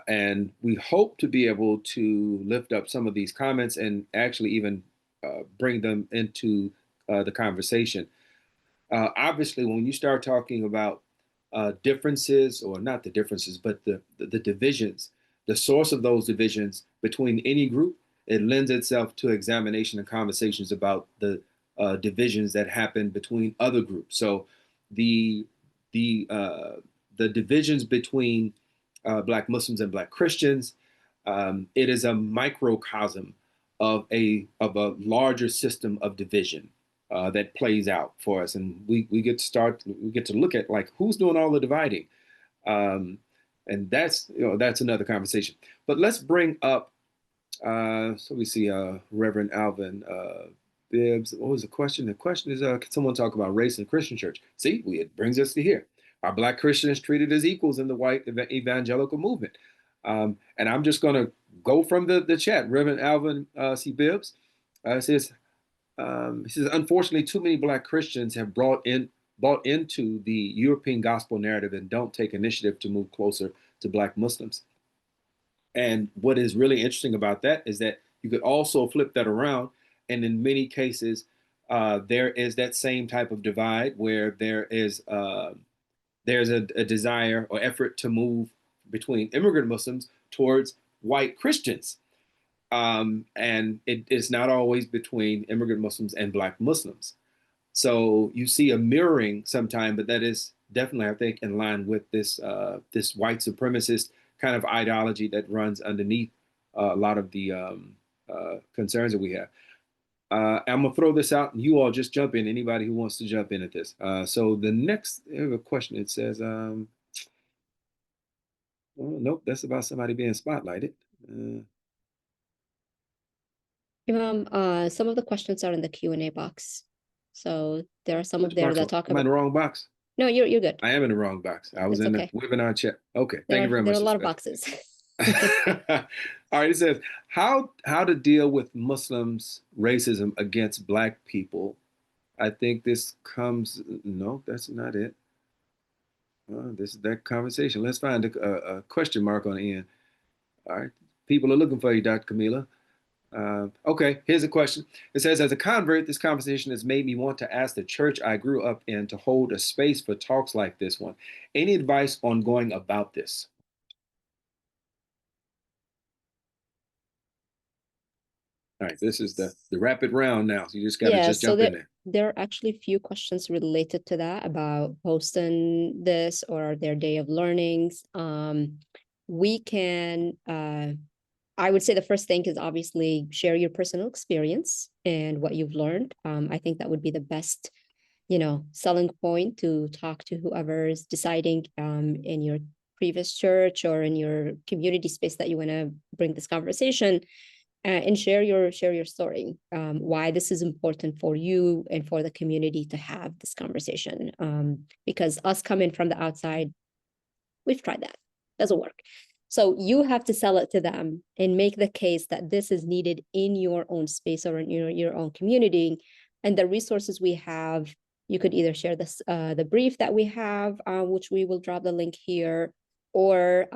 And we hope to be able to lift up some of these comments and actually even bring them into the conversation. Obviously, when you start talking about differences, or not the differences, but the divisions, the source of those divisions between any group, it lends itself to examination and conversations about the divisions that happen between other groups. So the divisions between Black Muslims and Black Christians, it is a microcosm of a larger system of division that plays out for us, and we get to look at, like, who's doing all the dividing, and that's another conversation. But let's bring up. So we see Reverend Alvin Bibbs. What was the question? The question is, can someone talk about race in Christian church? See, it brings us to here. Are Black Christians treated as equals in the white evangelical movement? And I'm just going to go from the chat. Reverend Alvin C. Bibbs says, He says, unfortunately, too many Black Christians have bought into the European gospel narrative and don't take initiative to move closer to Black Muslims. And what is really interesting about that is that you could also flip that around. And in many cases, there is that same type of divide where there's a desire or effort to move between immigrant Muslims towards white Christians. And it's not always between immigrant Muslims and Black Muslims. So you see a mirroring sometime, but that is definitely, I think, in line with this white supremacist kind of ideology that runs underneath a lot of the concerns that we have. I'm gonna throw this out, and you all just jump in. Anybody who wants to jump in at this. So the next question, it says, oh, nope, that's about somebody being spotlighted. Imam, some of the questions are in the Q&A box. So there are some Which of there box that talk am I in about. the wrong box? No, you're good. I am in the wrong box. I was It's in okay. the webinar chat. Okay, There thank you very much. are a lot of boxes. All right, it says how to deal with Muslims' racism against Black people. I think this comes, no, that's not it. This is that conversation. Let's find a question mark on the end. All right, people are looking for you, Dr. Kameelah. Okay, here's a question. It says, as a convert, this conversation has made me want to ask the church I grew up in to hold a space for talks like this one. Any advice on going about this? All right, this is the rapid round now. So you just got to just jump in there. There are actually a few questions related to that about hosting this or their day of learnings. We can, I would say the first thing is obviously share your personal experience and what you've learned. I think that would be the best, selling point to talk to whoever is deciding in your previous church or in your community space that you want to bring this conversation. And share your story, why this is important for you and for the community to have this conversation. Because us coming from the outside, we've tried that, doesn't work. So you have to sell it to them and make the case that this is needed in your own space or in your own community. And the resources we have, you could either share this the brief that we have, which we will drop the link here, or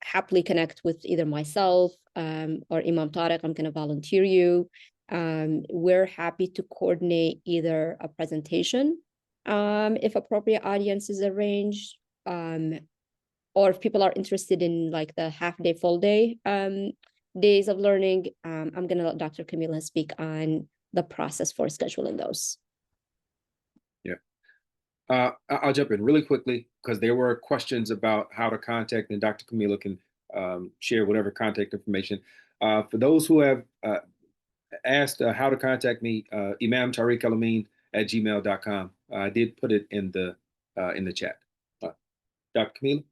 happily connect with either myself or Imam Tariq. I'm going to volunteer you. We're happy to coordinate either a presentation, if appropriate audience is arranged, or if people are interested in like the half day, full day days of learning. I'm going to let Dr. Kameelah speak on the process for scheduling those. Yeah. I'll jump in really quickly because there were questions about how to contact, and Dr. Kameelah can share whatever contact information. For those who have asked how to contact me, Imam Tariq El-Amin at gmail.com. I did put it in the chat. Dr. Kameelah?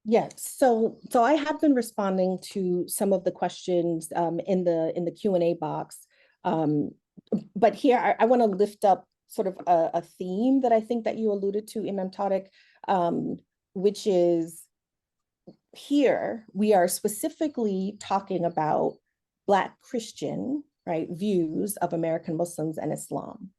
Yes, so I have been responding to some of the questions in the Q&A box, but here I want to lift up sort of a theme that I think that you alluded to, Imam Tariq, which is here we are specifically talking about Black Christian, right, views of American Muslims and Islam.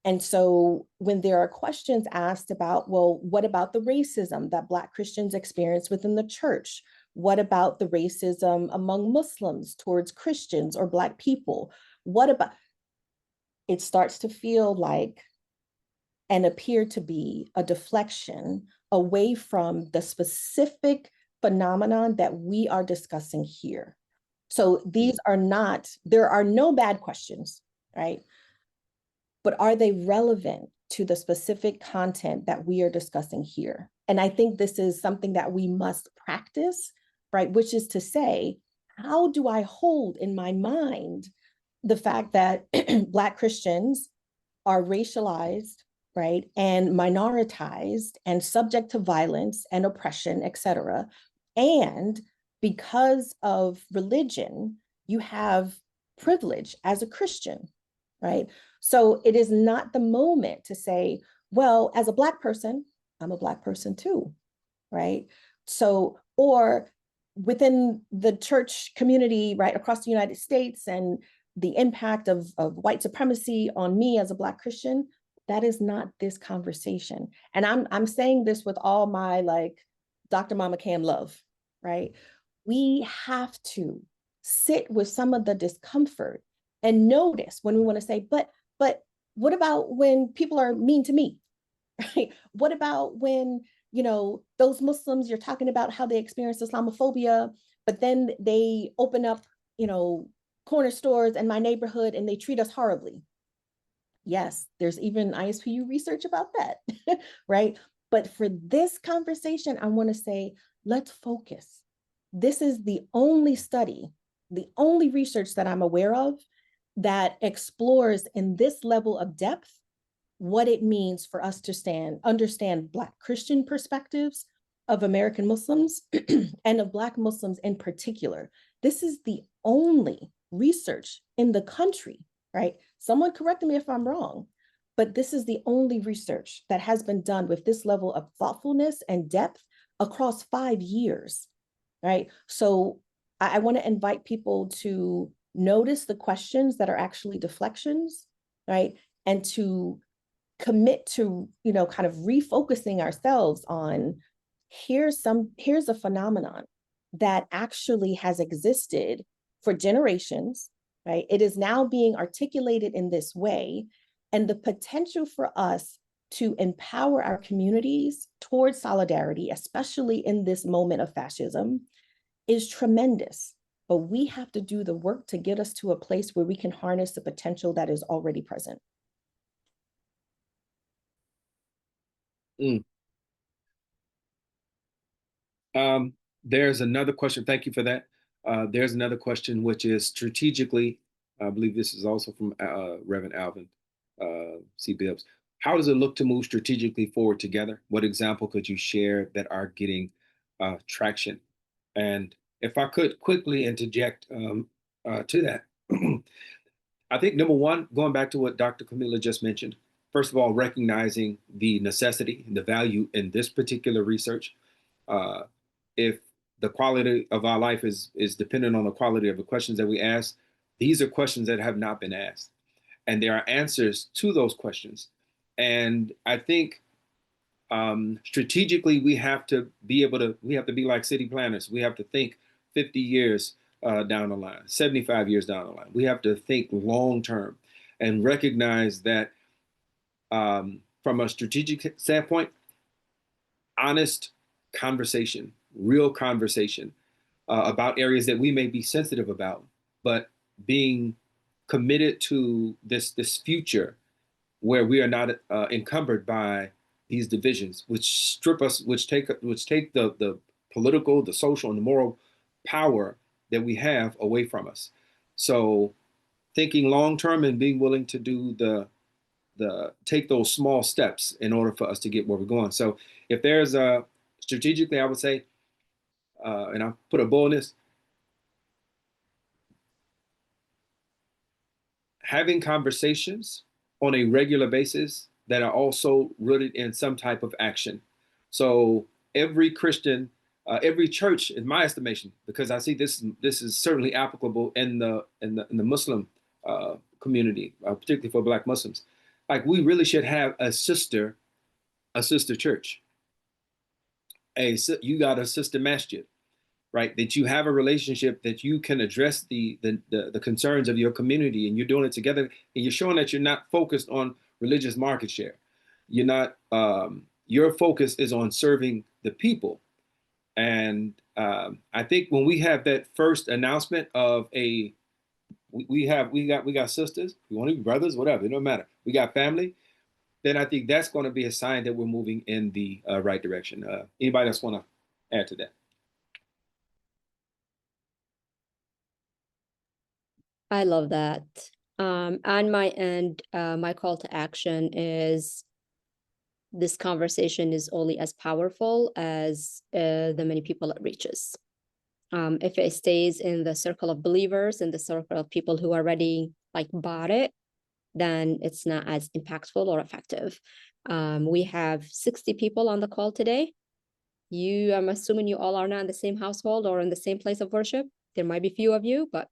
And so when there are questions asked about, well, what about the racism that Black Christians experience within the church? What about the racism among Muslims towards Christians or Black people? What about, it starts to feel like and appear to be a deflection away from the specific phenomenon that we are discussing here. So these are not, there are no bad questions, right? But are they relevant to the specific content that we are discussing here? And I think this is something that we must practice, right? Which is to say, how do I hold in my mind the fact that Black Christians are racialized, right, and minoritized and subject to violence and oppression, et cetera. And because of religion, you have privilege as a Christian, right? So it is not the moment to say, well, as a Black person, I'm a Black person too, right? So, or within the church community, right, across the United States, and the impact of white supremacy on me as a Black Christian, that is not this conversation. And I'm saying this with all my like Dr. Mama Cam love, right? We have to sit with some of the discomfort and notice when we want to say, but what about when people are mean to me? Right? What about when, you know, those Muslims, you're talking about how they experience Islamophobia, but then they open up, you know, corner stores in my neighborhood and they treat us horribly. Yes, there's even ISPU research about that, right? But for this conversation, I want to say, let's focus. This is the only study, the only research that I'm aware of that explores in this level of depth what it means for us to understand Black Christian perspectives of American Muslims and of Black Muslims in particular. This is the only research in the country, right? Someone correct me if I'm wrong, but this is the only research that has been done with this level of thoughtfulness and depth across 5 years, right? So I want to invite people to notice the questions that are actually deflections, right? And to commit to, you know, kind of refocusing ourselves on here's a phenomenon that actually has existed for generations, right? It is now being articulated in this way, and the potential for us to empower our communities towards solidarity, especially in this moment of fascism, is tremendous. But we have to do the work to get us to a place where we can harness the potential that is already present. There's another question. Thank you for that. There's another question, which is strategically, I believe this is also from Reverend Alvin C. Bibbs. How does it look to move strategically forward together? What example could you share that are getting traction? And if I could quickly interject to that, I think number one, going back to what Dr. Kameelah just mentioned, first of all, recognizing the necessity and the value in this particular research. If the quality of our life is dependent on the quality of the questions that we ask, these are questions that have not been asked. And there are answers to those questions. And I think strategically, we have to be like city planners. We have to think 50 years down the line, 75 years down the line. We have to think long term and recognize that from a strategic standpoint, honest conversation, real conversation about areas that we may be sensitive about, but being committed to this future where we are not encumbered by these divisions, which strip us, which take the political, the social, and the moral power that we have away from us. So thinking long term and being willing to do take those small steps in order for us to get where we're going. So if there's strategically, I would say, and I'll put a bow on this, having conversations on a regular basis that are also rooted in some type of action. So every Christian, every church, in my estimation, because I see this is certainly applicable in the Muslim community, particularly for Black Muslims. Like, we really should have a sister church. You got a sister masjid, right? That you have a relationship that you can address the concerns of your community, and you're doing it together, and you're showing that you're not focused on religious market share. You're not. Your focus is on serving the people, and I think when we have that first announcement of we got sisters, we want to be brothers, whatever, it don't matter. We got family. Then I think that's going to be a sign that we're moving in the right direction. Anybody else want to add to that? I love that. On my end, my call to action is this conversation is only as powerful as the many people it reaches. If it stays in the circle of believers, in the circle of people who already like bought it, then it's not as impactful or effective. We have 60 people on the call today. I'm assuming you all are not in the same household or in the same place of worship. There might be few of you, but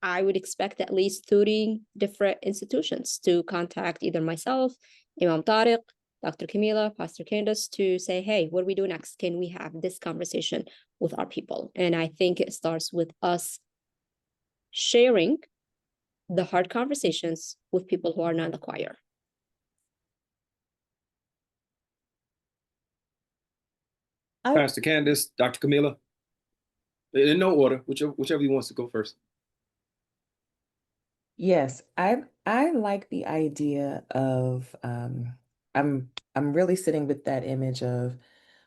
I would expect at least 30 different institutions to contact either myself, Imam Tariq, Dr. Kameelah, Pastor Candace, to say, hey, what do we do next? Can we have this conversation with our people? And I think it starts with us sharing the hard conversations with people who are not in the choir. Pastor Candace, Dr. Kameelah, in no order, whichever you wants to go first. Yes, I like the idea of I'm really sitting with that image of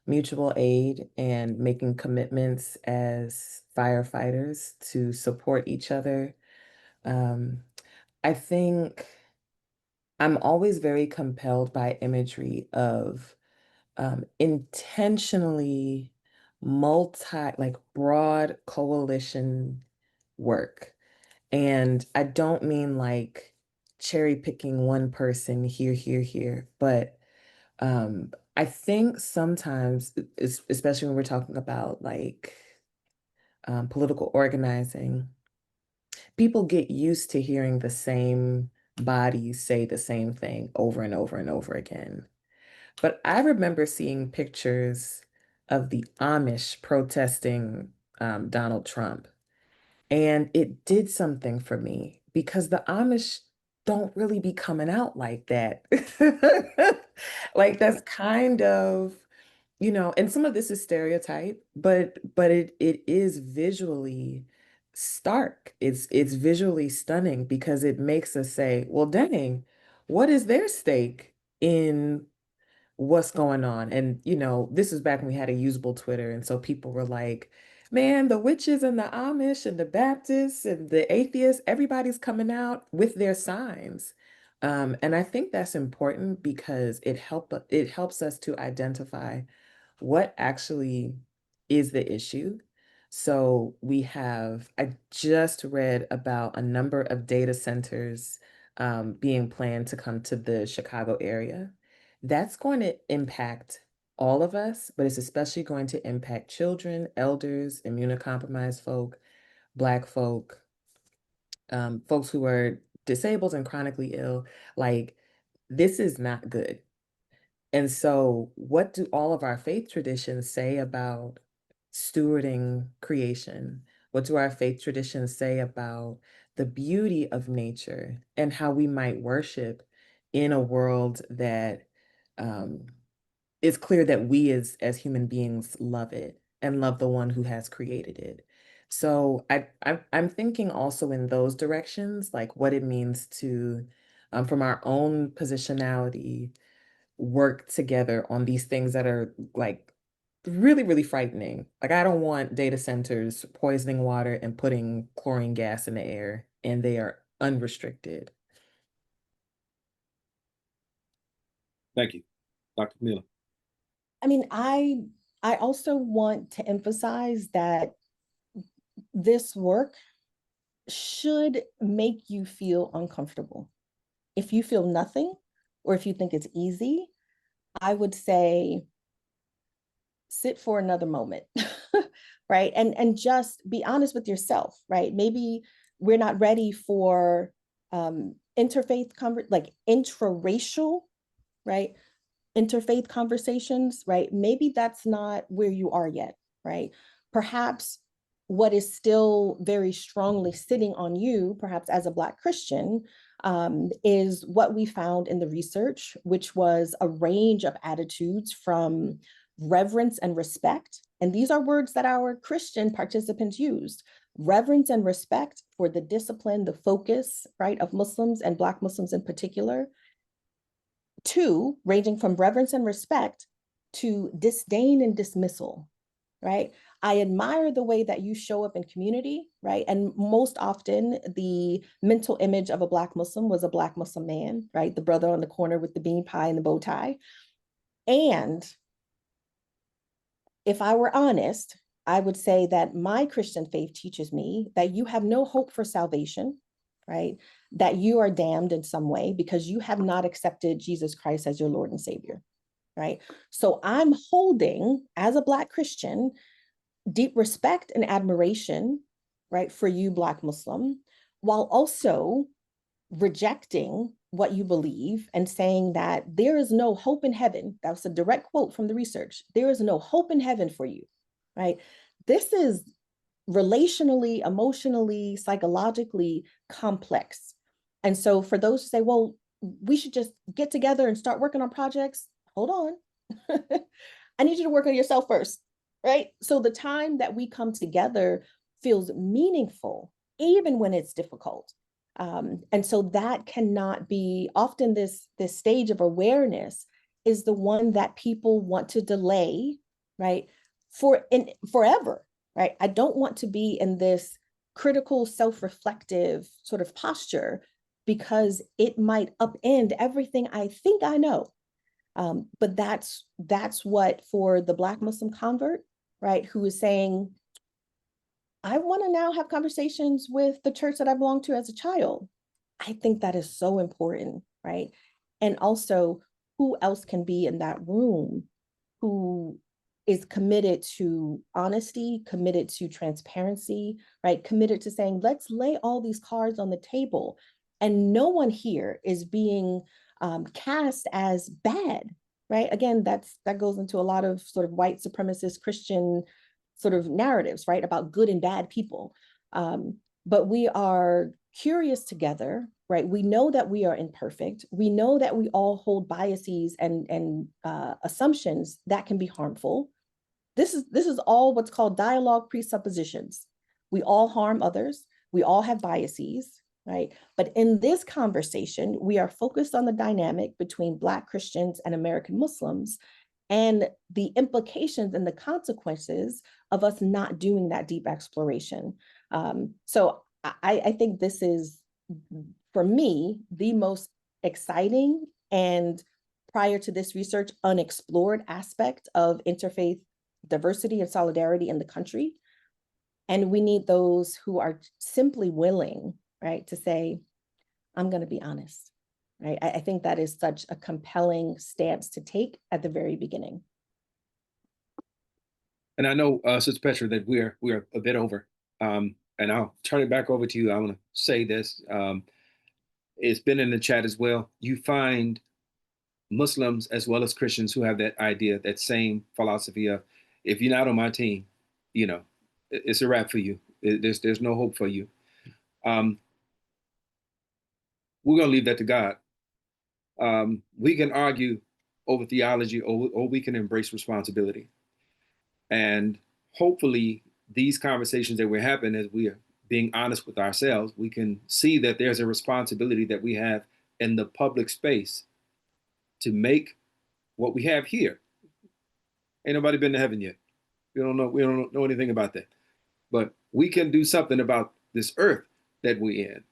mutual aid and making commitments as firefighters to support each other. I think I'm always very compelled by imagery of intentionally like broad coalition work. And I don't mean like cherry picking one person here, but I think sometimes, especially when we're talking about like political organizing, people get used to hearing the same bodies say the same thing over and over and over again. But I remember seeing pictures of the Amish protesting Donald Trump. And it did something for me because the Amish don't really be coming out like that. Like that's kind of, and some of this is stereotype, but it is visually stark. It's visually stunning because it makes us say, well, dang, what is their stake in what's going on? And this is back when we had a usable Twitter, and so people were like, man, the witches and the Amish and the Baptists and the atheists, everybody's coming out with their signs. And I think that's important because it helps us to identify what actually is the issue. So I just read about a number of data centers being planned to come to the Chicago area. That's going to impact all of us, but it's especially going to impact children, elders, immunocompromised folk, Black folk, folks who are disabled and chronically ill. Like, this is not good. And so, what do all of our faith traditions say about stewarding creation? What do our faith traditions say about the beauty of nature and how we might worship in a world that it's clear that we as human beings love it and love the one who has created it? So I'm thinking also in those directions, like what it means to, from our own positionality, work together on these things that are like really, really frightening. Like, I don't want data centers poisoning water and putting chlorine gas in the air, and they are unrestricted. Thank you, Dr. Kameelah. I mean, I also want to emphasize that this work should make you feel uncomfortable. If you feel nothing, or if you think it's easy, I would say sit for another moment, right? And just be honest with yourself, right? Maybe we're not ready for interfaith like intraracial, right? Interfaith conversations, right? Maybe that's not where you are yet, right? Perhaps what is still very strongly sitting on you, perhaps as a Black Christian, is what we found in the research, which was a range of attitudes from reverence and respect. And these are words that our Christian participants used: reverence and respect for the discipline, the focus, right, of Muslims and Black Muslims in particular. Two, ranging from reverence and respect to disdain and dismissal, right? I admire the way that you show up in community, right? And most often the mental image of a Black Muslim was a Black Muslim man, right? The brother on the corner with the bean pie and the bow tie. And if I were honest, I would say that my Christian faith teaches me that you have no hope for salvation, right? That you are damned in some way because you have not accepted Jesus Christ as your Lord and Savior. right? So I'm holding, as a Black Christian, deep respect and admiration, right, for you, Black Muslim, while also rejecting what you believe and saying that there is no hope in heaven. That was a direct quote from the research. There is no hope in heaven for you, right? This is relationally, emotionally, psychologically complex. And so for those who say, well, we should just get together and start working on projects, hold on. I need you to work on yourself first, right? So the time that we come together feels meaningful, even when it's difficult. And so that cannot be, often this stage of awareness is the one that people want to delay, right? Forever, right? I don't want to be in this critical, self-reflective sort of posture because it might upend everything I think I know. But that's what, for the Black Muslim convert, right, who is saying, I want to now have conversations with the church that I belonged to as a child. I think that is so important, right? And also, who else can be in that room who is committed to honesty, committed to transparency, right? Committed to saying, let's lay all these cards on the table. And no one here is being cast as bad, right? Again, that goes into a lot of sort of white supremacist Christian sort of narratives, right, about good and bad people. But we are curious together, right? We know that we are imperfect. We know that we all hold biases and assumptions that can be harmful. This is all what's called dialogue presuppositions. We all harm others. We all have biases, right? But in this conversation, we are focused on the dynamic between Black Christians and American Muslims and the implications and the consequences of us not doing that deep exploration. So I think this is, for me, the most exciting and, prior to this research, unexplored aspect of interfaith diversity and solidarity in the country. And we need those who are simply willing, right, to say, I'm going to be honest. Right? I think that is such a compelling stance to take at the very beginning. And I know, Sister Petra, that we are a bit over. And I'll turn it back over to you. I want to say this. It's been in the chat as well. You find Muslims as well as Christians who have that idea, that same philosophy of, if you're not on my team, you know, it's a wrap for you. There's no hope for you. We're going to leave that to God. We can argue over theology, or we can embrace responsibility. And hopefully these conversations that we're having, as we are being honest with ourselves, we can see that there's a responsibility that we have in the public space to make what we have here. Ain't nobody been to heaven yet. We don't know anything about that. But we can do something about this earth that we're in.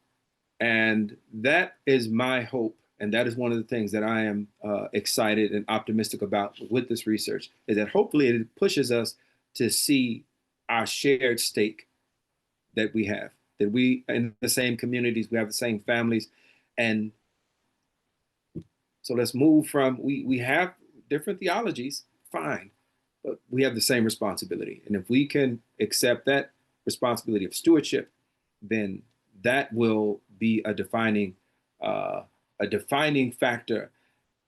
And that is my hope. And that is one of the things that I am excited and optimistic about with this research, is that hopefully it pushes us to see our shared stake that we have, that we in the same communities, we have the same families. And so let's move from, we have different theologies, fine, but we have the same responsibility. And if we can accept that responsibility of stewardship, then that will be a defining factor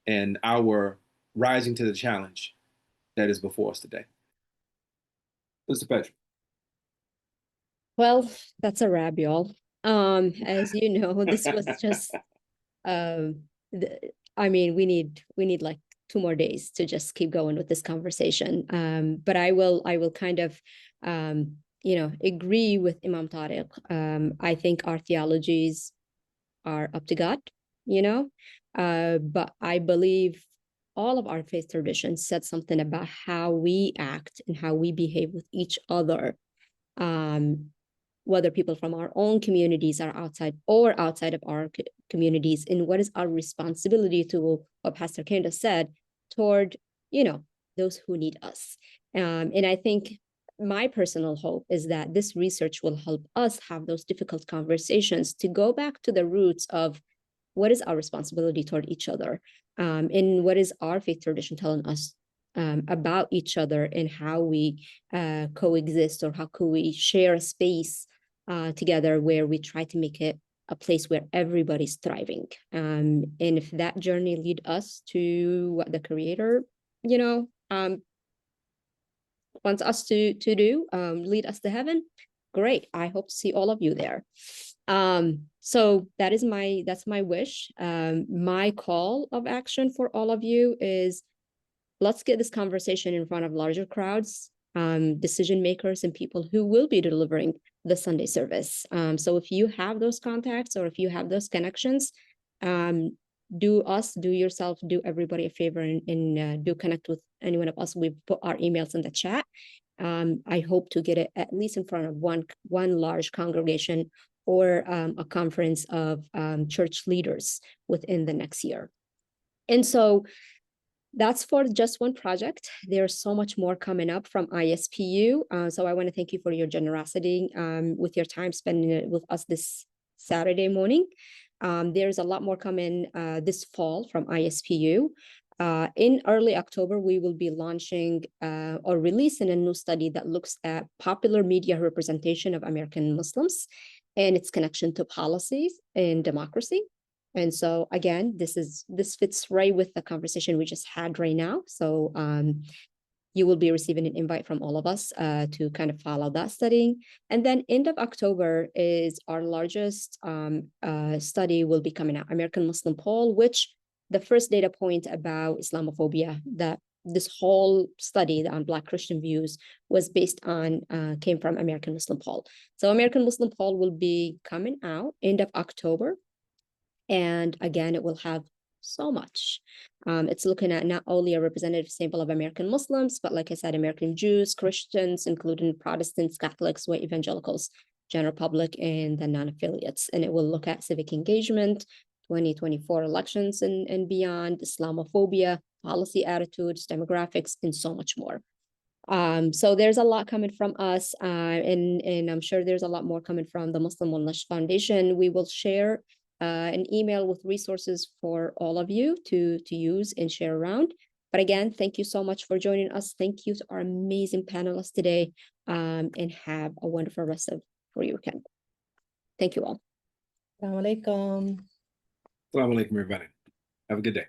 in our rising to the challenge that is before us today. Mr. Petra. Well, that's a wrap, y'all. As you know, this was just I mean, we need like 2 more days to just keep going with this conversation. But I will kind of agree with Imam Tariq. I think our theologies are up to God, but I believe all of our faith traditions said something about how we act and how we behave with each other, whether people from our own communities are outside of our communities, and what is our responsibility to, what Pastor Candace said, toward, those who need us. And I think my personal hope is that this research will help us have those difficult conversations to go back to the roots of what is our responsibility toward each other, and what is our faith tradition telling us about each other, and how we coexist, or how could we share a space together where we try to make it a place where everybody's thriving. And if that journey lead us to what the Creator, wants us to do, lead us to heaven, great. I hope to see all of you there. So that's my wish. My call of action for all of you is, let's get this conversation in front of larger crowds, decision makers, and people who will be delivering the Sunday service. So if you have those contacts, or if you have those connections, do us, do yourself, do everybody a favor, and do connect with any one of us. We've put our emails in the chat. I hope to get it at least in front of one large congregation, or a conference of church leaders within the next year. And so that's for just one project. There's so much more coming up from ISPU. So I want to thank you for your generosity with your time, spending it with us this Saturday morning. There's a lot more coming this fall from ISPU. In early October, we will be launching or releasing a new study that looks at popular media representation of American Muslims and its connection to policies and democracy. And so again, this fits right with the conversation we just had right now. So you will be receiving an invite from all of us to kind of follow that study. And then end of October is our largest study will be coming out, American Muslim poll, which the first data point about Islamophobia, that this whole study on Black Christian views was based on, came from American Muslim poll. So American Muslim poll will be coming out end of October. And again, it will have so much. It's looking at not only a representative sample of American Muslims, but like I said, American Jews, Christians, including Protestants, Catholics, white evangelicals, general public, and the non-affiliates. And it will look at civic engagement, 2024 elections and beyond, Islamophobia, policy attitudes, demographics, and so much more. So there's a lot coming from us, and I'm sure there's a lot more coming from the Muslim Wellness Foundation. We will share an email with resources for all of you to use and share around. But again, thank you so much for joining us. Thank you to our amazing panelists today, and have a wonderful rest of your weekend. Thank you all. Assalamu alaikum. Assalamu alaikum, everybody. Have a good day.